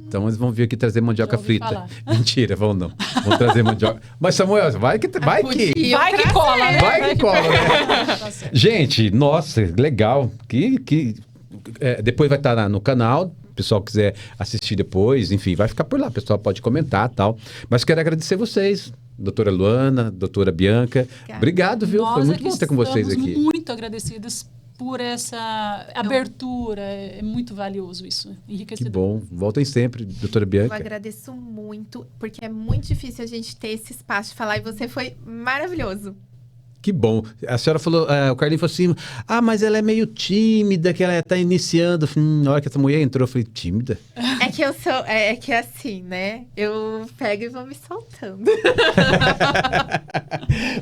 Então eles vão vir aqui trazer mandioca Já ouvi frita. falar. Mentira, vão não. Vão trazer mandioca. Mas Samuel, vai que Podia. Vai que cola, né? Vai que cola, né? Tá certo. Gente, nossa, legal. Depois vai estar no canal. O pessoal quiser assistir depois, enfim, vai ficar por lá. O pessoal pode comentar e tal. Mas quero agradecer vocês, doutora Luana, doutora Bianca. Obrigada. Obrigado, viu? Foi Nós muito é que bom ter com vocês estamos aqui. muito agradecidas por essa abertura. É muito valioso isso, Que enriquecedor. bom. Voltem sempre, doutora Eu Bianca. agradeço muito, porque é muito difícil a gente ter esse espaço de falar, e você foi maravilhoso. Que bom. A senhora falou, o Carlinhos falou assim, mas ela é meio tímida, que ela está iniciando. Na hora que essa mulher entrou, eu falei, tímida? É que eu sou, é que assim, né? Eu pego e vou me soltando.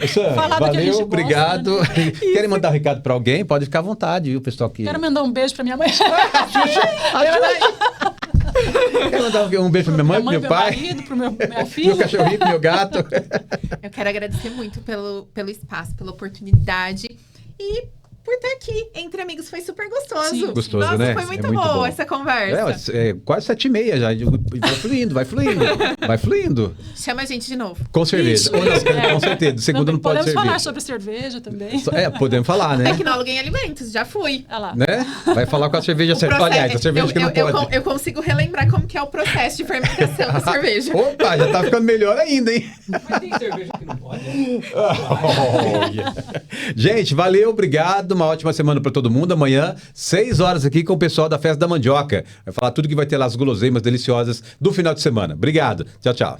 Sam, Falar do que a valeu, gente gosta, obrigado. né? Querem mandar um recado para alguém? Pode ficar à vontade, viu, pessoal? Quero mandar um beijo pra minha mãe. Quero mandar um beijo para minha mãe, pro mãe, meu pai, marido, pro minha meu filha. cachorrinho, pro meu gato. Eu quero agradecer muito pelo espaço, pela oportunidade e por estar aqui entre amigos. Foi super gostoso. Sim. Gostoso, Nossa, né? foi muito, É muito boa bom. essa conversa. É quase 7h30 já. Vai fluindo, vai fluindo. Vai fluindo. Chama a gente de novo. Com certeza. Isso. Ou não, com certeza. Segundo não pode Podemos servir. falar sobre cerveja também. Podemos falar, né? Tecnóloga em alimentos, já fui. Olha lá. Né? Vai falar com a cerveja certa. Aliás, a cerveja que não pode. Eu consigo relembrar como que é o processo de fermentação da cerveja. Opa, já tá ficando melhor ainda, hein? Mas tem cerveja que não pode, né? Gente, valeu, obrigado. Uma ótima semana para todo mundo. Amanhã, 6 horas aqui com o pessoal da Festa da Mandioca. Vai falar tudo que vai ter lá, as guloseimas deliciosas do final de semana. Obrigado. Tchau, tchau.